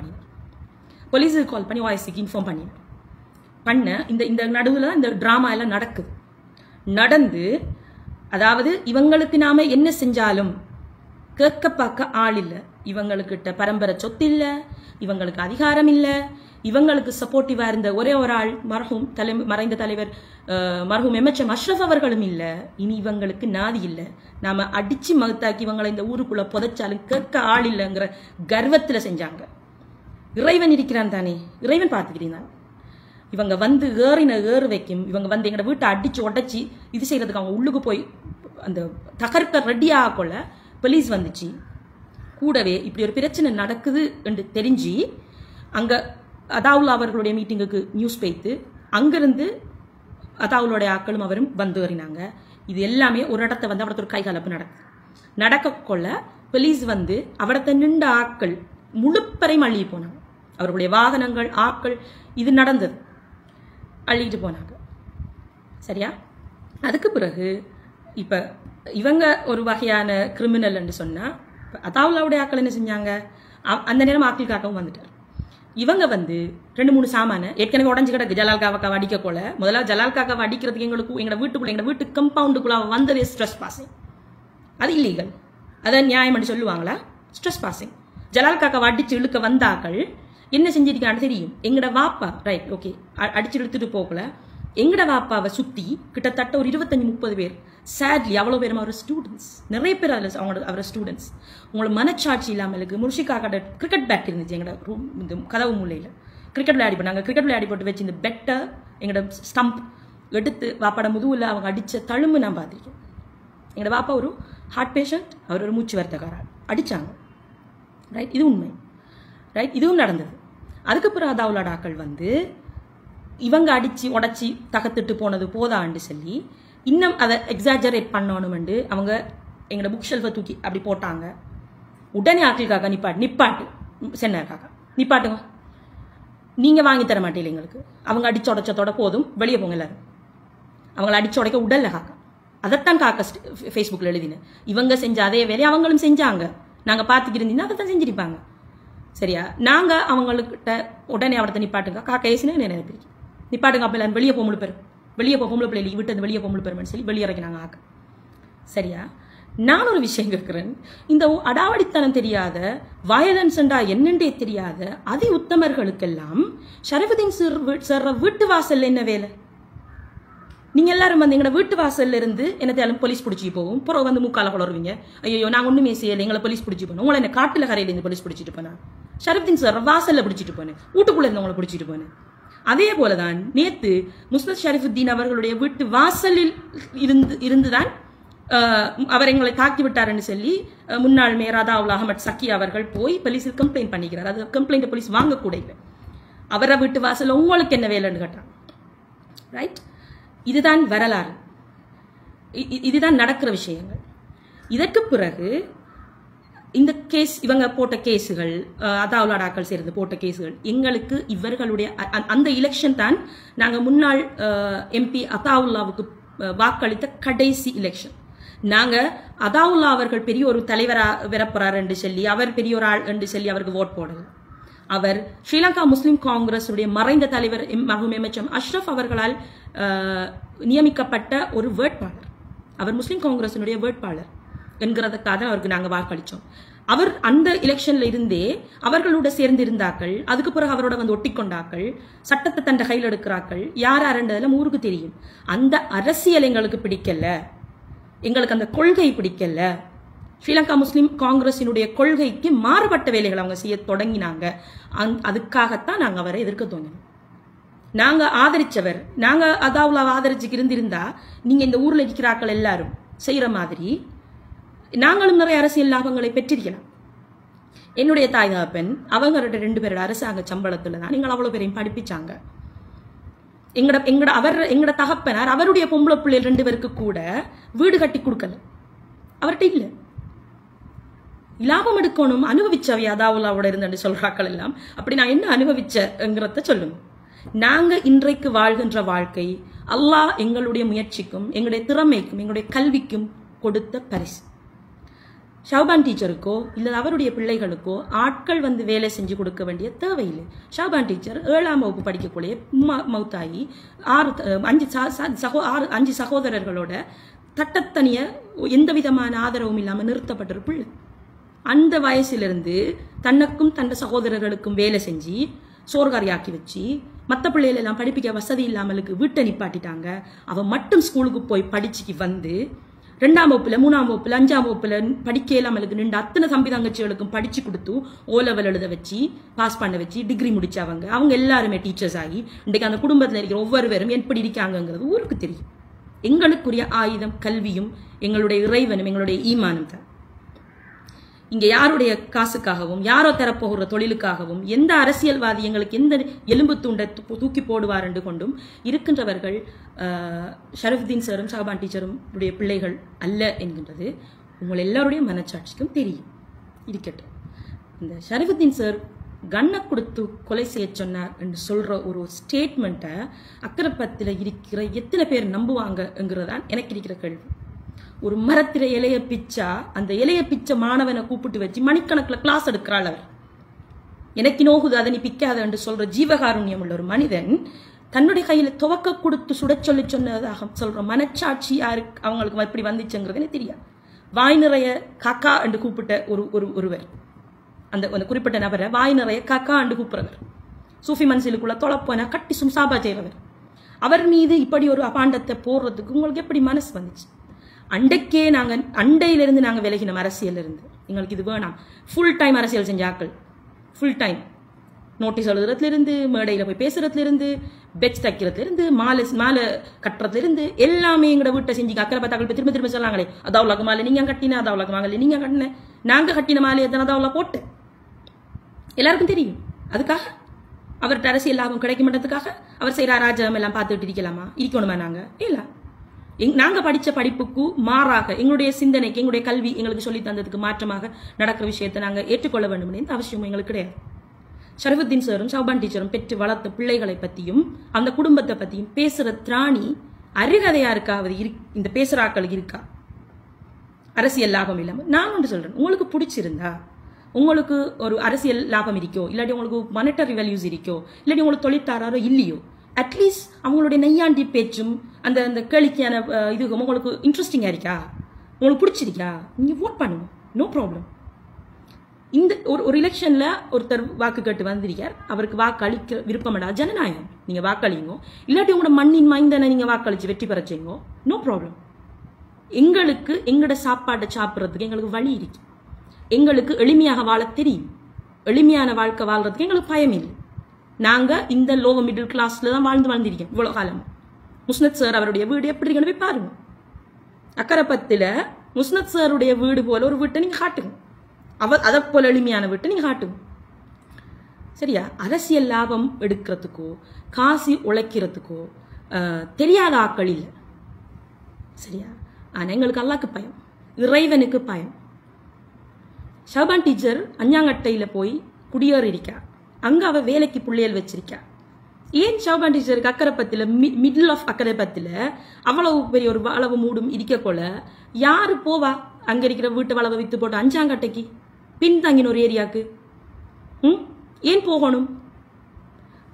பண்ணி வாய்ஸுக்கு இன்ஃபார்ம் பண்ண இந்த நடுவில் தான் இந்த ட்ராமா எல்லாம் நடந்து, அதாவது இவங்களுக்கு நாம என்ன செஞ்சாலும் கேட்க பார்க்க ஆள் இல்லை, இவங்களுக்கிட்ட பரம்பரை சொத்து இல்லை, இவங்களுக்கு அதிகாரம் இல்லை, இவங்களுக்கு சப்போர்ட்டிவா இருந்த ஒரே ஒரு ஆள் மறைந்த தலைவர் மர்ஹூம் MHM அஷ்ரஃப் அவர்களும் இல்லை, இனி இவங்களுக்கு நாதி இல்லை, நாம அடிச்சு மகத்தாக்கி இவங்களை இந்த ஊருக்குள்ள புதைச்சாலும் கேட்க ஆள் இல்லைங்கிற கர்வத்துல செஞ்சாங்க. இறைவன் இருக்கிறான் தானே, இறைவன் பார்த்துக்கிறீங்க. இவங்க வந்து ஏறு வைக்கும், இவங்க வந்து எங்களோட வீட்டை அடிச்சு உடைச்சி இது செய்யறதுக்கு அவங்க உள்ளுக்கு போய் அந்த தகர்க்க ரெடியாக கொள்ள போலீஸ் வந்துச்சு. கூடவே இப்படி ஒரு பிரச்சனை நடக்குது என்று தெரிஞ்சு அங்க அதாவுல்லா அவர்களுடைய மீட்டிங்குக்கு நியூஸ் பேய்த்து அங்கிருந்து அதாவுல்லோடைய ஆக்களும் அவரும் வந்து ஏறினாங்க. இது எல்லாமே ஒரு இடத்த வந்து அவரது ஒரு கைகலப்பு நடக்க கொள்ள போலீஸ் வந்து அவரத்தை நின்ற ஆக்கள் முழுப்பறையும் அள்ளி போனாங்க. அவர்களுடைய வாகனங்கள் ஆக்கள் இது நடந்தது அள்ளிட்டு போனாங்க. சரியா? அதுக்கு பிறகு இப்ப இவங்க ஒரு வகையான கிரிமினல் என்று சொன்னா அதாவுல்லாவுடைய ஆக்கள் என்ன செஞ்சாங்க, அந்த நேரம் ஆக்கள் காக்கவும் வந்துட்டார். இவங்க வந்து 2-3 சாமான ஏற்கனவே உடஞ்சு கிடக்கு ஜலால் காக்காவை அடிக்க கொள்ள, முதல்ல ஜலால் காக்காவை அடிக்கிறதுக்கு எங்களோட வீட்டு கம்பவுண்டுக்குள்ள வந்ததே ஸ்ட்ரெஸ் பாசிங். அது இல்லீகல், அதை நியாயம் பண்ணி சொல்லுவாங்களா? Stress passing. ஜலால் காக்காவை அடிச்சு இழுக்க வந்தாக்கள் என்ன செஞ்சிருக்கான்னு தெரியும். எங்கட வாப்பா ரைட் ஓகே அடிச்சு இழுத்துட்டு போகல, எங்கட வாப்பாவை சுத்தி கிட்டத்தட்ட ஒரு 25-30 பேர், சேட்லி அவ்வளோ பேரும் அவர் ஸ்டூடெண்ட்ஸ், நிறைய பேர் அதில் அவரோட ஸ்டூடெண்ட்ஸ். உங்களோட மனச்சாட்சி இல்லாமலுக்கு முர்ஷிகா கடை கிரிக்கெட் பேட் இருந்துச்சு எங்களோட ரூம் இந்த கதவு மூலையில். கிரிக்கெட் விளையாடி நாங்கள் கிரிக்கெட் விளையாடி போட்டு வச்சு இந்த பெட்டை எங்களோட ஸ்டம்ப் எடுத்து வாப்பாட முதுவில் அவங்க அடித்த தழும்பு நான் பார்த்துருக்கேன். எங்களோட வாப்பா ஒரு ஹார்ட் பேஷண்ட், அவர் ஒரு மூச்சு வருத்தக்காரர், அடித்தாங்க. ரைட், இது உண்மை. ரைட், இதுவும் நடந்தது. அதுக்கப்புறம் அதாவுல்லா ஆக்கள் வந்து இவங்க அடிச்சு உடச்சி தகத்துட்டு போனது போதான்னு சொல்லி இன்னும் அதை எக்ஸாஜரேட் பண்ணணும்னு அவங்க எங்களோட புக் ஷெல்ஃபை தூக்கி அப்படி போட்டாங்க. உடனே ஆக்கள் காக்கா நிப்பாட்டு சென்னார் காக்கா நிப்பாட்டுங்க, நீங்க வாங்கி தர மாட்டீங்க எங்களுக்கு, அவங்க அடிச்சு உடைச்சதோட போதும், வெளியே போங்க எல்லாரும், அவங்களை அடிச்சு உடைக்க உடல்ல காக்கா. அதைத்தான் காக்கா ஃபேஸ்புக்கில் எழுதினேன். இவங்க செஞ்ச அதே வேலையை அவங்களும் செஞ்சாங்க, நாங்கள் பார்த்துக்கிருந்தீங்கன்னா அதை தான் செஞ்சிருப்பாங்க. சரியா? நாங்கள் அவங்கக்கிட்ட உடனே அவரத்தை நிப்பாட்டுங்க காக்கா ஏசினா என்ன நினைப்பிருக்கு, நிப்பாட்டுங்க, அப்போ எல்லாரும் வெளியே போக பேர், வெளியே போக பொம்பளை பிள்ளை விட்டு வெளியே போக பெருமைன்னு சொல்லி வெளியே இறக்கினாங்க ஆக்க. சரியா? நான் ஒரு விஷயம் கேட்கிறேன், இந்த அடாவடித்தனம் தெரியாத வயலன்ஸ்ண்டா என்னண்டே தெரியாத அதி உத்தமர்களுக்கெல்லாம் ஷரீஃபுதீன் சார் வீட்டு வாசல்ல என்ன வேலை? நீங்க எல்லாரும் வந்து எங்களோட வீட்டு வாசல்ல இருந்து என்னத்தையாலும் போலீஸ் பிடிச்சி போகும், புறம் வந்து மூக்கால குளருவீங்க, ஐயோ நாங்க ஒண்ணுமே செய்யலை எங்களை போலீஸ் பிடிச்சி போனோம், உங்களை என்ன காட்டுல கரையில இருந்து போலீஸ் பிடிச்சிட்டு போனா, ஷரீஃபுதீன் சார் வாசல்ல பிடிச்சிட்டு போனேன், வீட்டுக்குள்ள இருந்து உங்களை பிடிச்சிட்டு போனேன். அதே போலதான் நேத்து முஸ்தத் ஷரீஃபுதீன் அவர்களுடைய வீட்டு வாசலில் இருந்துதான் அவர் எங்களை தாக்கி விட்டாருன்னு சொல்லி முன்னாள் மேயர் அதாவுல்லா அஹமத் சக்கி அவர்கள் போய் போலீஸில் கம்ப்ளைண்ட் பண்ணிக்கிறார். அது கம்ப்ளைண்ட் போலீஸ் வாங்கக்கூட இல்லை. அவரை வீட்டு வாசல் உங்களுக்கு என்ன வேலைன்னு கேட்டாங்க. ரைட், இதுதான் வரலாறு, இதுதான் நடக்கிற விஷயங்கள். இதற்கு பிறகு இந்த கேஸ், இவங்க போட்ட கேஸுகள், அதாவுல்லாடாக்கள் சேர்ந்து போட்ட கேஸுகள், எங்களுக்கு இவர்களுடைய அந்த எலெக்ஷன் தான் நாங்கள் முன்னாள் MP அதாவுல்லாவுக்கு வாக்களித்த கடைசி எலெக்ஷன். நாங்க அதாவுல்லா அவர்கள் பெரிய ஒரு தலைவரா வரப்போறார் என்று சொல்லி, அவர் பெரிய ஒரு ஆள் என்று சொல்லி அவருக்கு ஓட் போடல. அவர் ஸ்ரீலங்கா முஸ்லிம் காங்கிரஸ் உடைய மறைந்த தலைவர் மர்ஹூம் MHM அஷ்ரஃப் அவர்களால் நியமிக்கப்பட்ட ஒரு வேட்பாளர். அவர் முஸ்லிம் காங்கிரசினுடைய வேட்பாளர் என்கிறதுக்காக அவருக்கு நாங்கள் வாக்களித்தோம். அவர் அந்த எலெக்ஷன்ல இருந்தே அவர்களோட சேர்ந்து இருந்தாக்கள், அதுக்கு பிறகு அவரோட வந்து ஒட்டிக்கொண்டாக்கள், சட்டத்தை தண்ட கையில் எடுக்கிறாக்கள், யார் யாருன்றதுல ஊருக்கு தெரியும். அந்த அரசியல் எங்களுக்கு பிடிக்கல, எங்களுக்கு அந்த கொள்கை பிடிக்கல. ஸ்ரீலங்கா முஸ்லிம் காங்கிரசினுடைய கொள்கைக்கு மாறுபட்ட வேலைகளை அவங்க செய்ய தொடங்கினாங்க. அதுக்காகத்தான் நாங்க அவரை எதிர்க்க தோணினோம். நாங்க ஆதரிச்சவர், நாங்க அதாவுல ஆதரிச்சு இருந்திருந்தா நீங்க இந்த ஊர்ல இருக்கிறாக்கள் எல்லாரும் செய்யற மாதிரி நாங்களும் நிறைய அரசியல் லாபங்களை பெற்றிருக்கலாம். என்னுடைய தாய் தகப்பன் அவங்களோட 2 பேரோட அரசாங்க சம்பளத்துல தான் நீங்கள் அவ்வளவு பேரையும் படிப்பிச்சாங்க. எங்கட தகப்பனார் அவருடைய பொம்பளை பிள்ளைகள் 2 பேருக்கு கூட வீடு கட்டி கொடுக்கல. அவர்கிட்ட இல்ல. லாபம் எடுக்கணும் அனுபவிச்சவை அதாவுலாவோட இருந்து சொல்றாக்கள் எல்லாம். அப்படி நான் என்ன அனுபவிச்சங்கிறத சொல்லுங்க. நாங்க இன்றைக்கு வாழ்கின்ற வாழ்க்கை அல்லாஹ் எங்களுடைய முயற்சிக்கும் எங்களுடைய திறமைக்கும் எங்களுடைய கல்விக்கும் கொடுத்த பரிசு. ஷாபான் டீச்சருக்கோ இல்ல அவருடைய பிள்ளைகளுக்கோ ஆட்கள் வந்து வேலை செஞ்சு கொடுக்க வேண்டிய தேவையில்லை. ஷாபான் டீச்சர் 7ஆம் வகுப்பு படிக்கக்கூடிய மௌத்தாயி 5 சகோதரர்களோட தட்டத்தனிய எந்த விதமான ஆதரவும் இல்லாம நிறுத்தப்பட்ட ஒரு பிள்ளை. அந்த வயசிலிருந்து தனக்கும் தன் சகோதரர்களுக்கும் வேலை செஞ்சு சோர்காரியாக்கி வச்சு மற்ற பிள்ளைகள் எல்லாம் படிப்பிக்க வசதி இல்லாமலுக்கு வீட்டை நிப்பாட்டிட்டாங்க. அவன் மட்டும் ஸ்கூலுக்கு போய் படிச்சுக்கு வந்து 2ஆம் வகுப்புல 3ஆம் வகுப்புல 5ஆம் வகுப்புல படிக்க இல்லாமலுக்கு நின்று அத்தனை தம்பி தங்கச்சிகளுக்கும் படிச்சு கொடுத்து ஓலெவல் எழுத வச்சு பாஸ் பண்ண வச்சு டிகிரி முடிச்சவங்க. அவங்க எல்லாருமே டீச்சர்ஸ் ஆகி இன்றைக்கு அந்த குடும்பத்தில் இருக்கிற ஒவ்வொருவரும் எப்படி இருக்காங்கிறது ஊருக்கு தெரியும். எங்களுக்குரிய ஆயுதம் கல்வியும் எங்களுடைய இறைவனும் எங்களுடைய ஈமானும் தான். இங்க யாருடைய காசுக்காகவும் யாரோ தரப்போகிற தொழிலுக்காகவும் எந்த அரசியல்வாதி எங்களுக்கு எந்த எலும்பு தூண்டை தூக்கி போடுவார் என்று கொண்டும் இருக்கின்றவர்கள் ஷரஃபுதீன் சாரும் ஷாபான் டீச்சரும் பிள்ளைகள் அல்ல என்கின்றது உங்கள் எல்லாருடைய மனச்சாட்சிக்கும் தெரியும். இருக்கட்டும், இந்த ஷரஃபுதீன் சார் கண்ணை கொடுத்து கொலை செய்ய சொன்னார் என்று சொல்ற ஒரு ஸ்டேட்மெண்ட்டை அக்கரப்பத்தில் இருக்கிற எத்தனை பேர் நம்புவாங்கங்கிறதான் எனக்கு இருக்கிற கேள்வி. ஒரு மரத்தில இலைய பிச்சா அந்த இலைய பிச்ச மாணவனை கூப்பிட்டு வச்சு மணிக்கணக்கில் கிளாஸ் எடுக்கிறாள். அவர் எனக்கு நோகுது அதை நீ பிக்காத என்று சொல்ற ஜீவகாருண்யம் உள்ள ஒரு மனிதன் தன்னுடைய கையில துவக்க கொடுத்து சுட சொல்லி சொன்னதாக சொல்ற மனச்சாட்சி யாருக்கு அவங்களுக்கு எப்படி வந்துச்சுங்கிறது எனக்கு தெரியாது. வாய் நிறைய காக்கா என்று கூப்பிட்ட ஒருவர், அந்த குறிப்பிட்ட நபரை வாய் நிறைய காக்கா என்று கூப்பிடுறவர், சூஃபி மன்சிலுக்குள்ள தொலைப்போன கட்டி சும்சாபா செய்கிறவர், அவர் மீது இப்படி ஒரு அபாண்டத்தை போடுறதுக்கு உங்களுக்கு எப்படி மனசு வந்துச்சு? அண்டைக்கே நாங்க அண்டையிலிருந்து நாங்க விலகினோம் அரசியல் இருந்து. எங்களுக்கு இது வேணாம். ஃபுல் டைம் அரசியல் செஞ்சாக்கள், ஃபுல் டைம் நோட்டீஸ் எழுதுறதுல இருந்து மேடையில போய் பேசுறதுல இருந்து பெட்ச் தைக்கிறதுல இருந்து மாலை கட்டுறதுல இருந்து எல்லாமே எங்களோட வீட்டை செஞ்சு அக்கறை பார்த்தாக்கள் திரும்ப சொல்லாங்களே அதாவுலாக்கு மாலை நீங்க கட்டின அதாவுலாக்கு மாலை நீங்க கட்டின நாங்க கட்டின மாலை எத்தனை அதாவுலா போட்டு எல்லாருக்கும் தெரியும். அதுக்காக அவர்கிட்ட அரசியல் லாபம் கிடைக்க மாட்டதுக்காக அவர் செய்யற ராஜகம் எல்லாம் பார்த்துட்டு இருக்கலாமா? இருக்கணுமா? நாங்க இல்ல. நாங்க படிச்ச படிப்புக்கு மாறாக எங்களுடைய சிந்தனைக்கு எங்களுடைய கல்வி எங்களுக்கு சொல்லி தந்ததுக்கு மாற்றமாக நடக்கிற விஷயத்தை நாங்க ஏற்றுக்கொள்ள வேண்டும் என்ற அவசியம் எங்களுக்கு கிடையாது. ஷரஃபுதீன் சாரும் ஷாபான் டீச்சரும் பெற்று வளர்த்த பிள்ளைகளை பத்தியும் அந்த குடும்பத்தை பத்தியும் பேசுற திராணி அருகதையா இருக்காவது இந்த பேசுறாக்களுக்கு இருக்கா? அரசியல் லாபம் இல்லாம நான் ஒன்று சொல்றேன், உங்களுக்கு பிடிச்சிருந்தா உங்களுக்கு ஒரு அரசியல் லாபம் இருக்கோ இல்லாட்டி உங்களுக்கு மானிட்டரி வேல்யூஸ் இருக்கோ இல்லாட்டி உங்களுக்கு தொழிற்தாரோ இல்லையோ அட்லீஸ்ட் அவங்களுடைய நெய்யாண்டி பேச்சும் அந்த அந்த கேளிக்கையான இது உங்களுக்கு இன்ட்ரெஸ்டிங்கா இருக்கா, உங்களுக்கு பிடிச்சிருக்கா, நீங்க ஓட் பண்ணுங்க, நோ ப்ராப்ளம். இந்த ஒரு எலெக்ஷன்ல ஒருத்தர் வாக்கு கேட்டு வந்திருக்கார், அவருக்கு வாக்களிக்க விருப்பமடா, ஜனநாயகம், நீங்க வாக்களிங்க. இல்லாட்டி உங்களோட மண்ணின் மைந்தனை நீங்க வாக்களிச்சு வெற்றி பெற செய்யுங்க, நோ ப்ராப்ளம். எங்களுக்கு எங்களோட சாப்பாட்டை சாப்பிட்றதுக்கு எங்களுக்கு வழி இருக்கு. எங்களுக்கு எளிமையாக வாழ தெரியும். எளிமையான வாழ்க்கை வாழ்றதுக்கு எங்களுக்கு பயம் இல்லை. நாங்க இந்த லோவர் மிடில் கிளாஸ்ல தான் வாழ்ந்திருக்கோம் இவ்வளவு காலம். முஸ்னத் சார் அவருடைய வீடு எப்படி இருக்குன்னு போய் பாருங்க. அக்கரப்பத்துல முஸ்னத் சாருடைய வீடு போல ஒரு வீட்டை நீங்க காட்டுங்க, அதை போல எளிமையான வீட்டை நீங்க காட்டுங்க. சரியா? அரசியல் லாபம் எடுக்கிறதுக்கோ காசு உழைக்கிறதுக்கோ தெரியாத ஆக்கள் இல்லை. சரியா? ஆனா எங்களுக்கு அல்லாஹ்க்கு பயம், இறைவனுக்கு பயம். ஷாபான் டீச்சர் அஞ்ஞாங்கட்டையில போய் குடியேறி இருக்கா, அங்க அவ வேலைக்கு புள்ளையல் வச்சிருக்கா. ஏன் ஷாபான் டீச்சருக்கு அக்கரைப்பத்தில் மிடில் ஆஃப் அக்கரைப்பத்தில் அவ்வளவு பெரிய ஒரு வளவு மூடும் இருக்க போல யாரு போவா? அங்க இருக்கிற வீட்டு வளவை வித்து போட்டு அஞ்சாங்கட்டைக்கு பின்தங்கின ஒரு ஏரியாவுக்கு ஏன் போகணும்?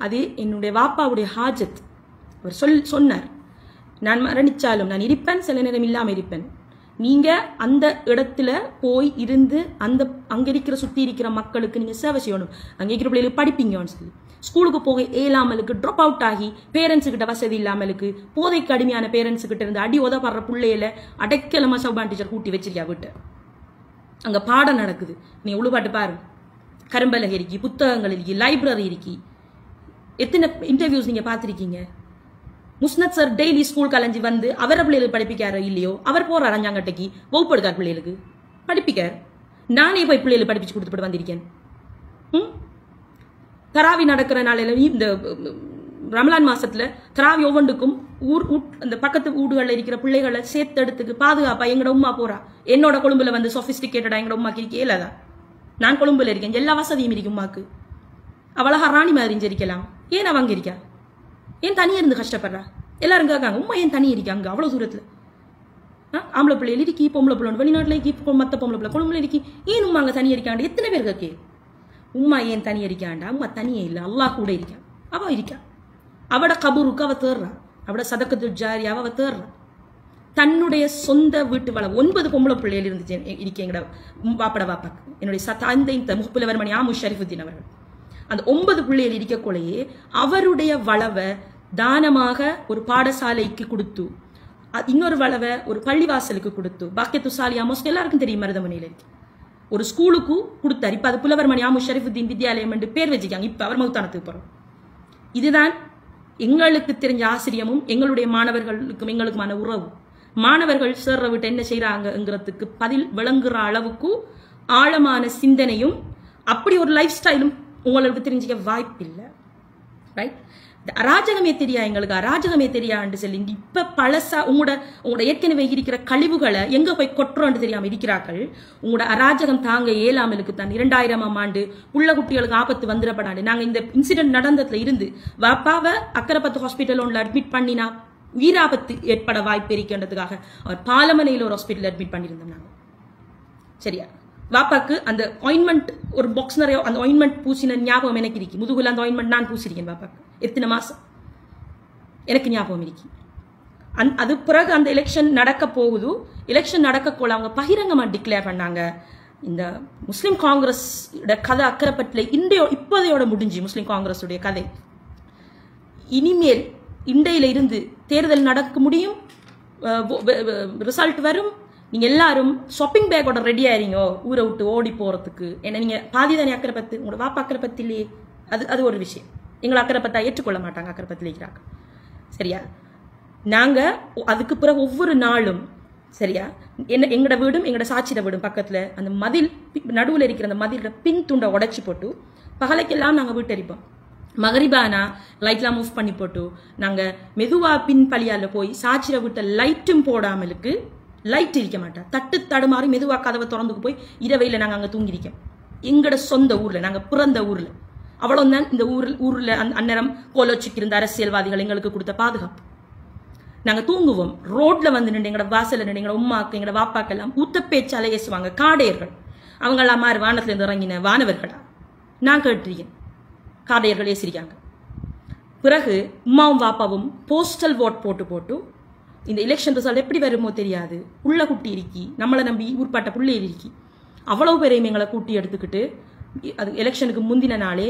அது என்னுடைய வாப்பாவுடைய ஹாஜத். அவர் சொன்னார், நான் மரணிச்சாலும் நான் இருப்பேன், சில நேரம் இல்லாம இருப்பேன். நீங்க அந்த இடத்துல போய் இருந்து அங்க இருக்கிற சுத்தி இருக்கிற மக்களுக்கு நீங்க சேவை செய்யணும். அங்க இருக்கிற பிள்ளைகளுக்கு படிப்பீங்கன்னு சொல்லி ஸ்கூலுக்கு போக இயலாமலுக்கு ட்ராப் அவுட் ஆகி பேரண்ட்ஸு கிட்ட வசதி இல்லாமலுக்கு போதைக்கு அடிமையான பேரண்ட்ஸு கிட்ட இருந்து அடி உதப்படுற பிள்ளையில அடைக்கலமா ஷாபான் டீச்சர் கூட்டி வச்சிருக்கா வீட்டை. அங்கே பாடம் நடக்குது. நீ உழுபாட்டு பாரு, கரும்பலகை இருக்கி, புத்தகங்கள் இருக்கி, லைப்ரரி இருக்கி. எத்தனை இன்டர்வியூஸ் நீங்கள் பார்த்துருக்கீங்க? முஸ்னத் சார் டெய்லி ஸ்கூல் கலைஞ்சி வந்து அவரை பிள்ளைகளுக்கு படிப்பிக்காரோ இல்லையோ, அவர் போகிறார் அஞ்சாங்கட்டைக்கு வகுப்படுக்கார் பிள்ளைகளுக்கு படிப்பிக்கார். நானே போய் பிள்ளைகளுக்கு படிப்பிச்சு கொடுத்துட்டு வந்திருக்கேன். தராவி நடக்கிற நாளையில இந்த ரமலான் மாசத்துல தராவி ஒவ்வொன்றுக்கும் அந்த பக்கத்து வீடுகளில் இருக்கிற பிள்ளைகளை சேர்த்தெடுத்துக்கு பாதுகாப்பா எங்கட உமா போறா. என்னோட கொழும்புல வந்து சொபிஸ்டிகேட்டடா எங்கட உமாக்கு இருக்கே இல்லாதா? நான் கொழும்புல இருக்கேன், எல்லா வசதியும் இருக்கு உமாக்கு. அவளா ராணி மாதிரி இருக்கலாம். ஏன் அவங்க இருக்கா? ஏன் தனியா இருந்து கஷ்டப்படுறா? எல்லாரும் கேட்காங்க, உமா ஏன் தனியா இருக்கா அங்க அவ்வளவு தூரத்துல? ஆம்பளை பிள்ளைகள் இருக்கி, பொம்பளை பிள்ளை வெளிநாட்டுல இருக்கி, மத்த பொம்பளை பிள்ளை கொழும்புல இருக்கி, ஏன் உமா அங்க தனியா இருக்காண்டு எத்தனை பேர் கேட்கே? உமா ஏன் தனியா இருக்காண்டா? உமா தனியே இல்லை, அல்லாஹ் கூட இருக்கா. அவ இருக்கா, அவட கபூருக்கு அவ தேர்றா, அவட சதக்கத்து ஜாரியாவ அவ தேர்றா. தன்னுடைய சொந்த வீட்டு வளம் 9 பொம்பளை பிள்ளைகள் இருந்துச்சு இருக்கேன் எங்கட வாப்பட வாப்பாக்கு. என்னுடைய தந்தை முப்புலவர்மணி ஆமு ஷரீஃபுத்தீன் அவர்கள் அந்த 9 பிள்ளைகள் இருக்கக்குள்ளேயே அவருடைய வளவை தானமாக ஒரு பாடசாலைக்கு கொடுத்து, இன்னொரு வளவை ஒரு பள்ளிவாசலுக்கு கொடுத்து, பாக்கியத்து சாலியா மோஸ்ட் எல்லாருக்கும் தெரியும் மருதமனையில இருக்கு, ஒரு ஸ்கூலுக்கு கொடுத்தாரு. இப்ப அது புலவர்மணி ஆமு ஷரீஃபுத்தீன் வித்யாலயம் என்று பேர் வச்சுக்காங்க. இப்ப அவர் மௌத்தானத்துக்கு போறோம். இதுதான் எங்களுக்கு தெரிஞ்ச ஆசிரியமும் எங்களுடைய மாணவர்களுக்கும் எங்களுக்குமான உறவு. மாணவர்கள் சேர்ற விட்டு என்ன செய்யறாங்கிறதுக்கு பதில் விளங்குற அளவுக்கு ஆழமான சிந்தனையும் அப்படி ஒரு லைஃப் ஸ்டைலும் உங்களுக்கு தெரிஞ்சுக்க வாய்ப்பு இல்லை. ரைட்? அராஜகமே தெரியா, எங்களுக்கு அராஜகமே தெரியான்னு சொல்லி இப்ப பழசா உங்களோட ஏற்கனவே இருக்கிற கழிவுகளை எங்க போய் கொட்டுறோன்னு தெரியாம இருக்கிறார்கள். உங்களோட அராஜகம் தாங்க ஏழாமலுக்கு தான் 2000ஆம் ஆண்டு உள்ள குட்டிகளுக்கு ஆபத்து வந்துடப்படாது. நாங்க இந்த இன்சிடென்ட் நடந்ததுல இருந்து வாப்பாவை அக்கரைப்பத்து ஹாஸ்பிட்டல் ஒன்றில் அட்மிட் பண்ணினா உயிராபத்து ஏற்பட வாய்ப்பு இருக்கின்றதுக்காக அவர் பாலமனையில் ஒரு ஹாஸ்பிட்டல் அட்மிட் பண்ணியிருந்தோம் நாங்க. சரியா? வாப்பாக்கு அந்த ஆயின்மெண்ட் ஒரு பாக்ஸ் நிறைய அந்த ஆயின்மெண்ட் பூசின ஞாபகம் எனக்கு இருக்கு. முதுகுல அந்த ஆயின்மெண்ட் நான் பூசிருக்கேன் வாப்பாக்கு. எத்தனை மாசம் எனக்கு ஞாபகம் இருக்கு. அது பிறகு அந்த எலெக்ஷன் நடக்க போகுது. எலெக்ஷன் நடக்கக்குள்ள அவங்க பகிரங்கமா டிக்ளேர் பண்ணாங்க, இந்த முஸ்லிம் காங்கிரஸ் கதை அக்கரைப்பட்டில் இப்போதையோட முடிஞ்சு முஸ்லிம் காங்கிரஸ் உடைய கதை. இனிமேல் இண்டையில இருந்து தேர்தல் நடக்க முடியும், ரிசல்ட் வரும், நீங்க எல்லாரும் ஷாப்பிங் பேக்கோட ரெடி ஆயிருங்க ஊரை விட்டு ஓடி போறதுக்கு. ஏன்னா நீங்க பாதிதானே அக்கரைப்பத்து, உங்களோட வாப்பா அக்கரைப்பத்து இல்லையே. அது ஒரு விஷயம். எங்களை அக்கரைப்பத்தா ஏற்றுக்கொள்ள மாட்டாங்க, அக்கரைப்பத்தில் இருக்கிறாங்க. சரியா? நாங்க அதுக்கு பிறகு ஒவ்வொரு நாளும் சரியா எங்கட வீடும் எங்கட சாட்சிட வீடும் பக்கத்துல அந்த மதில் நடுவில் இருக்கிற அந்த மதிலோட பின் துண்டை உடைச்சு போட்டு பகலைக்கெல்லாம் நாங்க வீட்டரிப்போம். மகரிபானா லைட்லாம் மூவ் பண்ணி போட்டு நாங்க மெதுவா பின் பழியால போய் சாட்சிட வீட்டை லைட்டும் போடாமலுக்கு லைட் இருக்க மாட்டா தட்டு தடுமாறி மெதுவா கதவை திறந்துக்கு போய் இரவையில நாங்க அங்க தூங்கிருக்கோம். எங்கட சொந்த ஊர்ல, நாங்க பிறந்த ஊர்ல. அவ்வளவுதான் இந்த ஊர்ல அந்நேரம் கோலோச்சிக்கு இருந்த அரசியல்வாதிகள் எங்களுக்கு கொடுத்த பாதுகாப்பு. நாங்க தூங்குவோம் ரோட்ல வந்து நின்று, எங்கட வாசல்ல நின்று எங்கட உம்மாக்கு எங்கட வாப்பாக்கெல்லாம் ஊத்த பேச்சால ஏசுவாங்க. காடையர்கள் அவங்க எல்லாம் மாறி வானத்துல இருந்து இறங்கின வானவர்களா நான் கேட்டிருக்கேன். காடையர்கள் ஏசிருக்காங்க. பிறகு உம்மாவும் வாப்பாவும் போஸ்டல் ஓட் போட்டு இந்த எலெக்ஷன் ரிசல்ட் எப்படி வருமோ தெரியாது, உள்ள குட்டி இருக்கி நம்மளை நம்பி ஊர்பாட்ட புள்ளி இருக்கி அவ்வளவு பேரையும் எங்களை கூட்டி எடுத்துக்கிட்டு அது எலெக்ஷனுக்கு முந்தின நாளே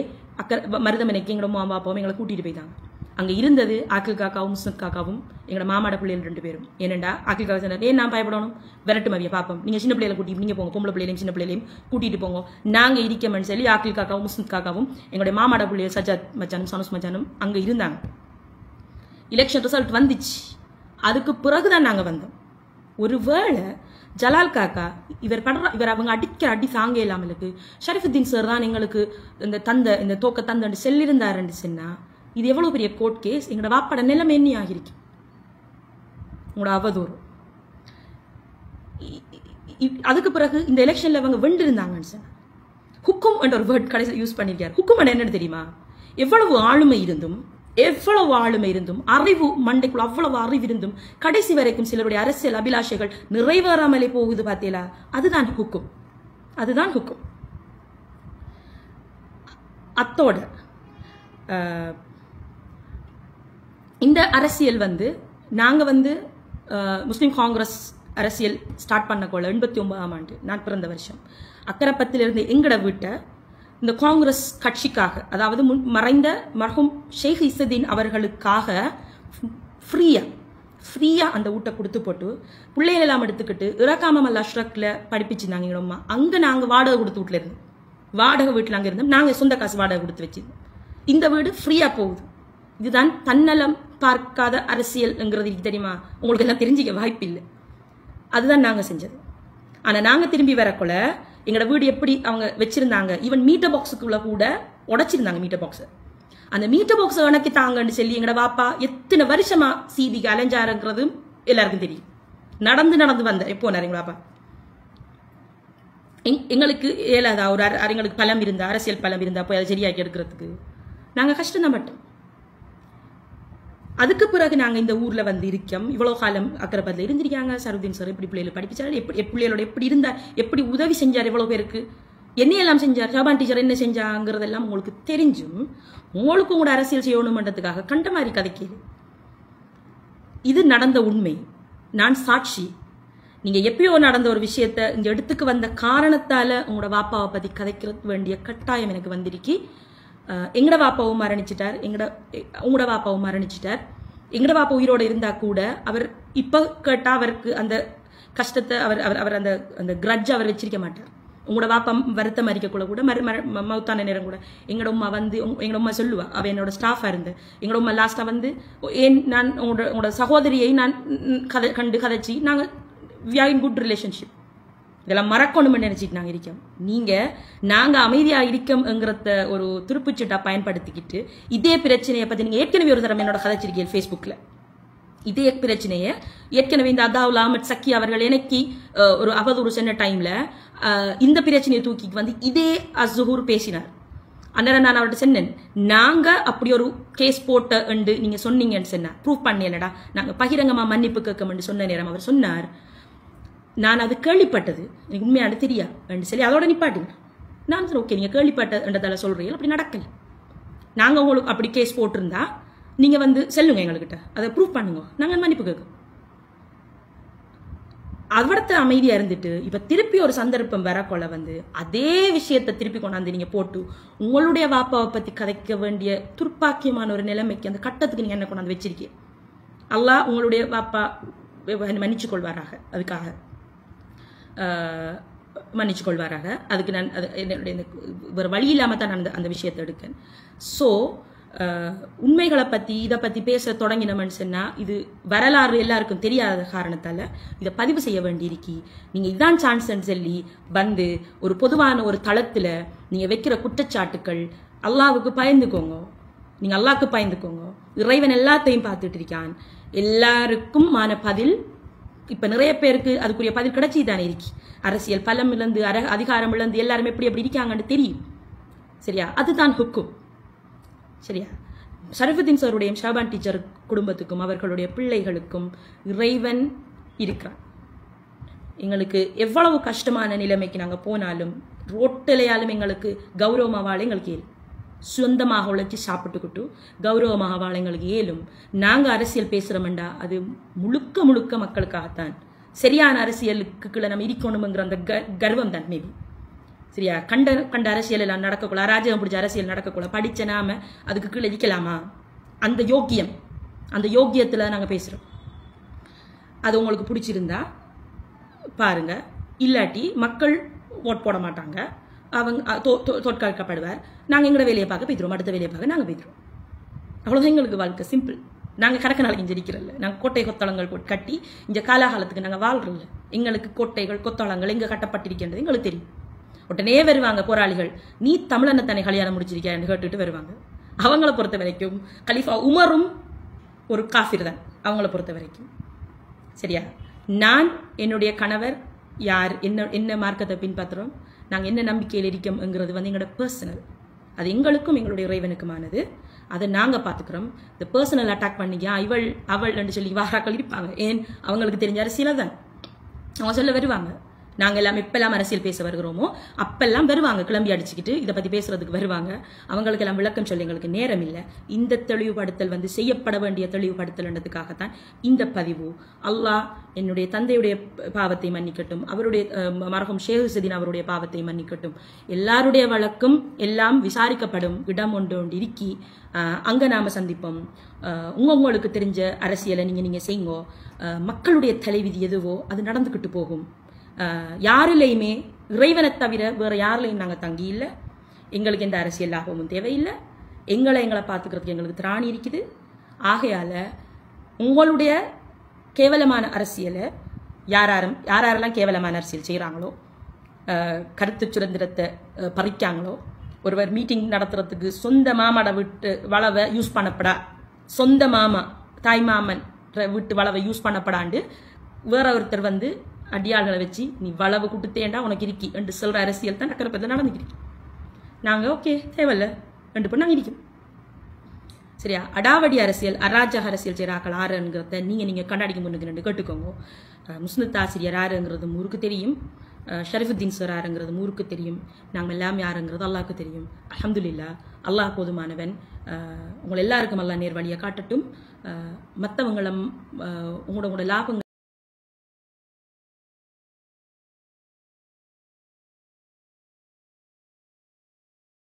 மருதமனைக்கு எங்களோட மாமா அப்பாவும் எங்களை கூட்டிட்டு போயிட்டாங்க. அங்க இருந்தது ஆக்கில் காக்காவும் முஸ்னத் காக்காவும் எங்களோட மாமாட பிள்ளைகள் 2 பேரும். ஏனண்டா ஆக்கில் காக்கா சொன்னார், ஏன் நான் பயப்படணும், விரட்டு மவிய பாப்போம், நீங்க சின்ன பிள்ளைகளை கூட்டிட்டு நீங்க போங்க, பொம்பளை பிள்ளைகளையும் சின்ன பிள்ளைகளையும் கூட்டிட்டு போங்க, நாங்க இருக்கமென்னு சொல்லி ஆக்கில் காக்காவும் முஸ்னத் காக்காவும் எங்களுடைய மாமாட பிள்ளைகள் சஜாத் மச்சானும் சனுஸ் மச்சானும் அங்க இருந்தாங்க. எலெக்ஷன் ரிசல்ட் வந்துச்சு. அதுக்கு பிறகுதான் நாங்க வந்தோம். ஒருவேளை ஜலால் காக்கா இவர் அவங்க அடிக்க அடி தாங்க இல்லாமலுக்கு ஷரீஃபுத்தீன் சார் தான் எங்களுக்கு இந்த தோக்க தந்து செல்லிருந்தாருன்னு சொன்னா இது எவ்வளவு பெரிய கோர்ட் கேஸ். எங்களோட வாப்பாட நிலைமை என்ன ஆகிருக்கு, உங்களோட அவதூறு. அதுக்கு பிறகு இந்த எலெக்ஷன்ல அவங்க வென்று இருந்தாங்கன்னு சொன்னா ஹுக்கும் என்ற ஒரு வேர்ட் கடைசியில் யூஸ் பண்ணிருக்காரு. ஹுக்கும் என்னன்னு தெரியுமா? எவ்வளவு ஆளுமை இருந்தும் அறிவு மண்டைக்குள்ள அவ்வளவு அறிவு இருந்தும் கடைசி வரைக்கும் சிலருடைய அரசியல் அபிலாஷைகள் நிறைவேறாமலே போகுது பார்த்தீங்களா? அதுதான் ஹுக்கும். அத்தோட இந்த அரசியல் நாங்க முஸ்லிம் காங்கிரஸ் அரசியல் ஸ்டார்ட் பண்ணக்கோல 89ஆம் ஆண்டு நான் பிறந்த வருஷம் அக்கரைப்பத்திலிருந்து எங்கட வீட்டை இந்த காங்கிரஸ் கட்சிக்காக, அதாவது மறைந்த மர்ஹூம் ஷேக் இசுதீன் அவர்களுக்காக ஃப்ரீயா ஃப்ரீயாக அந்த வீட்டை கொடுத்து போட்டு பிள்ளைகள் எல்லாம் எடுத்துக்கிட்டு இறக்காமல் அஷ்ரக்கில் படிப்பிச்சிருந்தாங்க எங்களோட அம்மா. அங்கே நாங்கள் வாடகை கொடுத்து வீட்டில் இருந்தோம். வாடகை வீட்டில் அங்கே இருந்தோம். நாங்கள் சொந்த காசு வாடகை கொடுத்து வச்சிருந்தோம். இந்த வீடு ஃப்ரீயாக போகுது. இதுதான் தன்னலம் பார்க்காத அரசியல்ங்கிறது தெரியுமா? உங்களுக்கு எல்லாம் தெரிஞ்சிக்க வாய்ப்பு இல்லை. அதுதான் நாங்கள் செஞ்சது. ஆனால் நாங்கள் திரும்பி வரக்குள்ள எங்களோட வீடு எப்படி அவங்க வச்சிருந்தாங்க, ஈவன் மீட்டர் பாக்ஸுக்குள்ள கூட உடைச்சிருந்தாங்க மீட்டர் பாக்ஸை. அந்த மீட்டர் பாக்ஸை உனக்கு தாங்கன்னு சொல்லி எங்களோட வாப்பா எத்தனை வருஷமா சீதிக்கு அலைஞ்சாருங்கிறதும் எல்லாருக்கும் தெரியும். நடந்து வந்த எப்போ எங்க வாப்பா எங்களுக்கு ஏலாதா ஒரு எங்களுக்கு பலம் இருந்தா, அரசியல் பலம் இருந்தா போய் அதை சரியாக்கி எடுக்கிறதுக்கு நாங்கள் கஷ்டம்தான் பட்டோம். அதுக்கு பிறகு நாங்கள் இந்த ஊரில் வந்து இருக்கோம். இவ்வளோ காலம் அக்கரைப்பதில் இருந்திருக்காங்க. சருதீன் சார் எப்படி பிள்ளைகளை படிப்பிச்சாரு, எப்படி பிள்ளைகளோட எப்படி இருந்தார், எப்படி உதவி செஞ்சார், எவ்வளோ பேருக்கு என்னையெல்லாம் செஞ்சார், ஷாபான் டீச்சர் என்ன செஞ்சாங்கிறதெல்லாம் உங்களுக்கு தெரிஞ்சும் உங்களுக்கும் கூட அரசியல் செய்யணுமன்றதுக்காக கண்ட மாதிரி கதைக்கிது. இது நடந்த உண்மை. நான் சாட்சி. நீங்கள் எப்பயோ நடந்த ஒரு விஷயத்த இந்த இடத்துக்கு வந்த காரணத்தால் உங்களோட வாப்பாவை பற்றி கதைக்க வேண்டிய கட்டாயம் எனக்கு வந்திருக்கு. எங்கட வாப்பாவும் மரணிச்சிட்டார், உங்களோட வாப்பாவும் மரணிச்சிட்டார். எங்கட வாப்பா உயிரோடு இருந்தா கூட அவர் இப்போ கேட்டால் அவருக்கு அந்த கஷ்டத்தை அவர் அந்த அந்த கிரட்ஜ் அவர் வச்சிருக்க மாட்டார். உங்களோட வாப்பா வருத்தம் அறிக்கக்குள்ள கூட மவுத்தான நேரம் கூட எங்களோட உமா வந்து எங்களோட உமா சொல்லுவா, அவள் என்னோட ஸ்டாஃபாக இருந்து எங்களோட உமா லாஸ்ட்டாக வந்து ஏன் நான் உங்களோட சகோதரியை நான் கதைச்சி நாங்கள் we are in good relationship. இதெல்லாம் மறக்கணும்னு நினைச்சிட்டு நாங்கள் இருக்கோம். நாங்கள் அமைதியாக இருக்கோம்ங்கிறத ஒரு துருப்புச்சீட்டா பயன்படுத்திக்கிட்டு இதே பிரச்சனையை பற்றி நீங்கள் ஏற்கனவே ஒரு தரம் என்னோட கதைச்சிருக்கீங்க ஃபேஸ்புக்கில். இதே பிரச்சனையை ஏற்கனவே இந்த அதாவுல் அஹமத் சக்கி அவர்கள் எனக்கு ஒரு அவதூறு சொன்ன டைம்ல இந்த பிரச்சனையை தூக்கிட்டு வந்து இதே அஸ்ஹூர் பேசினார். அன்னரம் நான் அவர்கிட்ட சொன்னேன், நாங்க அப்படி ஒரு கேஸ் போட்ட நீங்க சொன்னீங்கன்னு சொன்னா ப்ரூவ் பண்ணலடா, நாங்க பகிரங்கமா மன்னிப்பு கேட்கணும்னு சொன்ன நேரம் அவர் சொன்னார், நான் அது கேள்விப்பட்டது எனக்கு உண்மையான தெரியா சொல்லி அதோட நிப்பாட்டுங்க. நான் சார் ஓகே, நீங்க கேள்விப்பட்டதால சொல்றீங்க, அப்படி நடக்கல. நாங்க உங்களுக்கு அப்படி கேஸ் போட்டிருந்தா நீங்க வந்து சொல்லுங்க எங்ககிட்ட, அதை ப்ரூவ் பண்ணுங்க, நாங்க மன்னிப்பு கேட்கும். அவர்த்த அமைதியா இருந்துட்டு இப்ப திருப்பி ஒரு சந்தர்ப்பம் வரக்கொள்ள வந்து அதே விஷயத்தை திருப்பி கொண்டாந்து நீங்க போட்டு உங்களுடைய வாப்பாவை பத்தி கதைக்க வேண்டிய துர்ப்பாக்கியமான ஒரு நிலைமைக்கு அந்த கட்டத்துக்கு நீங்க என்ன கொண்டாந்து வச்சிருக்கீங்க. அல்லாஹ் உங்களுடைய வாப்பா மன்னிச்சு கொள்வாராக, அதுக்காக மன்னிச்சு கொள்வாராக. அதுக்கு நான் என்னுடைய வேறு வழி இல்லாம தான் நான் அந்த விஷயத்தை எடுக்கேன். ஸோ உண்மைகளை பற்றி இதை பற்றி பேச தொடங்கினோம்னு சொன்னால் இது வரலாறு எல்லாருக்கும் தெரியாத காரணத்தால் இதை பதிவு செய்ய வேண்டியிருக்கி. நீங்கள் இதான் சான்ஸ்ன்னு சொல்லி வந்து ஒரு பொதுவான ஒரு தளத்தில் நீங்கள் வைக்கிற குற்றச்சாட்டுக்கள் அல்லாவுக்கு பயந்துக்கோங்க. நீங்கள் அல்லாவுக்கு பயந்துக்கோங்க. இறைவன் எல்லாத்தையும் பார்த்துட்டு இருக்கான். எல்லாருக்கும் மான பதில் இப்போ நிறைய பேருக்கு அதுக்குரிய பதில் கிடைச்சி தானே இருக்கி. அரசியல் பலம் இழந்து அதிகாரம் இழந்து எல்லாரும் எப்படி இருக்காங்கன்னு தெரியும். சரியா? அதுதான் ஹுக்கும். சரியா? ஷரஃபுத்தீன் சாருடைய ஷாபான் டீச்சர் குடும்பத்துக்கும் அவர்களுடைய பிள்ளைகளுக்கும் இறைவன் இருக்கிறான். எங்களுக்கு எவ்வளவு கஷ்டமான நிலைமைக்கு நாங்கள் போனாலும் ரோட்டிலையாலும் எங்களுக்கு கௌரவமாக வாழ எங்களுக்கு ஏலும். சொந்தமாக உழைச்சி சாப்பிட்டுக்கிட்டு கௌரவமாக வாழ எங்களுக்கு ஏலும். நாங்கள் அரசியல் பேசுகிறோம்டா அது முழுக்க முழுக்க மக்களுக்காகத்தான். சரியான அரசியலுக்கு கீழே நம்ம இருக்கணுங்கிற அந்த கர்வம் தான் மேபி. சரியா? கண்ட அரசியல் எல்லாம் நடக்கக்கூட, அராஜகம் பிடிச்ச அரசியல் நடக்கக்கூட, படிச்ச நாம அதுக்கு கீழே இருக்கலாமா? அந்த யோக்கியத்தில் நாங்கள் பேசுகிறோம். அது உங்களுக்கு பிடிச்சிருந்தா பாருங்க, இல்லாட்டி மக்கள் ஓட் போட மாட்டாங்க, அவங்க தோற்கடிக்கப்படுவார். நாங்கள் எங்களோட வேலையை பார்க்க போய்க்கிறோம், அடுத்த வேலையை பார்க்க நாங்கள் போய்க்கிறோம். அவ்வளோதான் எங்களுக்கு வாழ்க்கை, சிம்பிள். நாங்கள் கடக்க நாளைக்கு இங்கே இருக்கிறதில்ல. நாங்கள் கோட்டை கொத்தளங்கள் கட்டி இந்த காலாகாலத்துக்கு நாங்கள் வாழ்றதில்ல. எங்களுக்கு கோட்டைகள் கொத்தளங்கள் எங்கே கட்டப்பட்டிருக்கின்றது எங்களுக்கு தெரியும். உடனே வருவாங்க போராளிகள், நீ தமிழனை தானே கல்யாணம் முடிச்சிருக்கேன்னு கேட்டுட்டு வருவாங்க. அவங்கள பொறுத்த வரைக்கும் கலீஃபா உமரும் ஒரு காஃபிர் தான் அவங்கள பொறுத்த வரைக்கும். சரியா? நான் என்னுடைய கணவர் யார், என்ன மார்க்கத்தை பின்பற்றுறோம், நாங்கள் என்ன நம்பிக்கையில் இருக்கோம்ங்கிறது வந்து எங்களோட பர்சனல். அது எங்களுக்கும் எங்களுடைய இறைவனுக்குமானது. அதை நாங்கள் பார்த்துக்கிறோம். இந்த பர்சனல் அட்டாக் பண்ணிக்கா அவள் என்று சொல்லி வாராக்கள் இருப்பாங்க. ஏன் அவங்களுக்கு தெரிஞ்ச அரசியல தான் அவங்க சொல்ல வருவாங்க. நாங்கள் எல்லாம் எப்பெல்லாம் அரசியல் பேச வருகிறோமோ அப்பெல்லாம் வருவாங்க, கிளம்பி அடிச்சுக்கிட்டு இதை பற்றி பேசுறதுக்கு வருவாங்க. அவங்களுக்கு எல்லாம் விளக்கம் சொல்லி எங்களுக்கு நேரம் இல்லை. இந்த தெளிவுபடுத்தல் வந்து செய்யப்பட வேண்டிய தெளிவுபடுத்தல்ன்றதுக்காகத்தான் இந்த பதிவு. அல்லாஹ் என்னுடைய தந்தையுடைய பாவத்தை மன்னிக்கட்டும், அவருடைய மரகம் ஷேகுசதீன் அவருடைய பாவத்தை மன்னிக்கட்டும். எல்லாருடைய வழக்கும் எல்லாம் விசாரிக்கப்படும் இடம் ஒன்று இருக்கி அங்க நாம சந்திப்போம். உங்களுக்கு தெரிஞ்ச அரசியலை நீங்க செய்யுங்கோ. மக்களுடைய தலைவிதி எதுவோ அது நடந்துகிட்டு போகும். யாரிலையுமே இறைவனை தவிர வேற யாரிலையும் நாங்கள் தங்கி இல்லை. எங்களுக்கு எந்த அரசியல் லாபமும் தேவையில்லை. எங்களை பார்த்துக்கிறதுக்கு எங்களுக்கு திராணி இருக்குது. ஆகையால உங்களுடைய கேவலமான அரசியலை யாரெல்லாம் கேவலமான அரசியல் செய்கிறாங்களோ, கருத்து சுதந்திரத்தை பறிக்காங்களோ, ஒருவர் மீட்டிங் நடத்துறதுக்கு சொந்த மாமாட விட்டு வளவை யூஸ் பண்ணப்படா, சொந்த மாமா தாய் மாமன் விட்டு வளவை யூஸ் பண்ணப்படாண்டு வேற ஒருத்தர் வந்து அடியாள்களை வச்சு நீ வளவு கொடுத்தேன்டா உனக்கு இருக்கி என்று சொல்ற அரசியல் தான் நக்கரப்பத்தில் நடந்துக்கிறீங்க. நாங்கள் ஓகே தேவையில்ல ரெண்டு பேர் நாங்கள் இருக்கோம். சரியா? அடாவடி அரசியல் அராஜக அரசியல் செய்கிறாக்கள் ஆறுங்கிறத நீங்கள் கண்ணாடிக்கு முன்னுக்கு ரெண்டு கேட்டுக்கோங்க. முஸ்னித் ஆசிரியர் யாருங்கிறது ஊருக்கு தெரியும், ஷரீஃபுத்தீன் சார் யாருங்கிறது ஊருக்கு தெரியும், நாங்கள் எல்லாம் யாருங்கிறது அல்லாஹ்க்கு தெரியும். அல்ஹம்துலில்லாஹ், அல்லாஹ் போதுமானவன். உங்களை எல்லாருக்கும் அல்லாஹ் நேர் வழியை காட்டட்டும். மற்றவங்களும் உங்களோட லாபங்கள்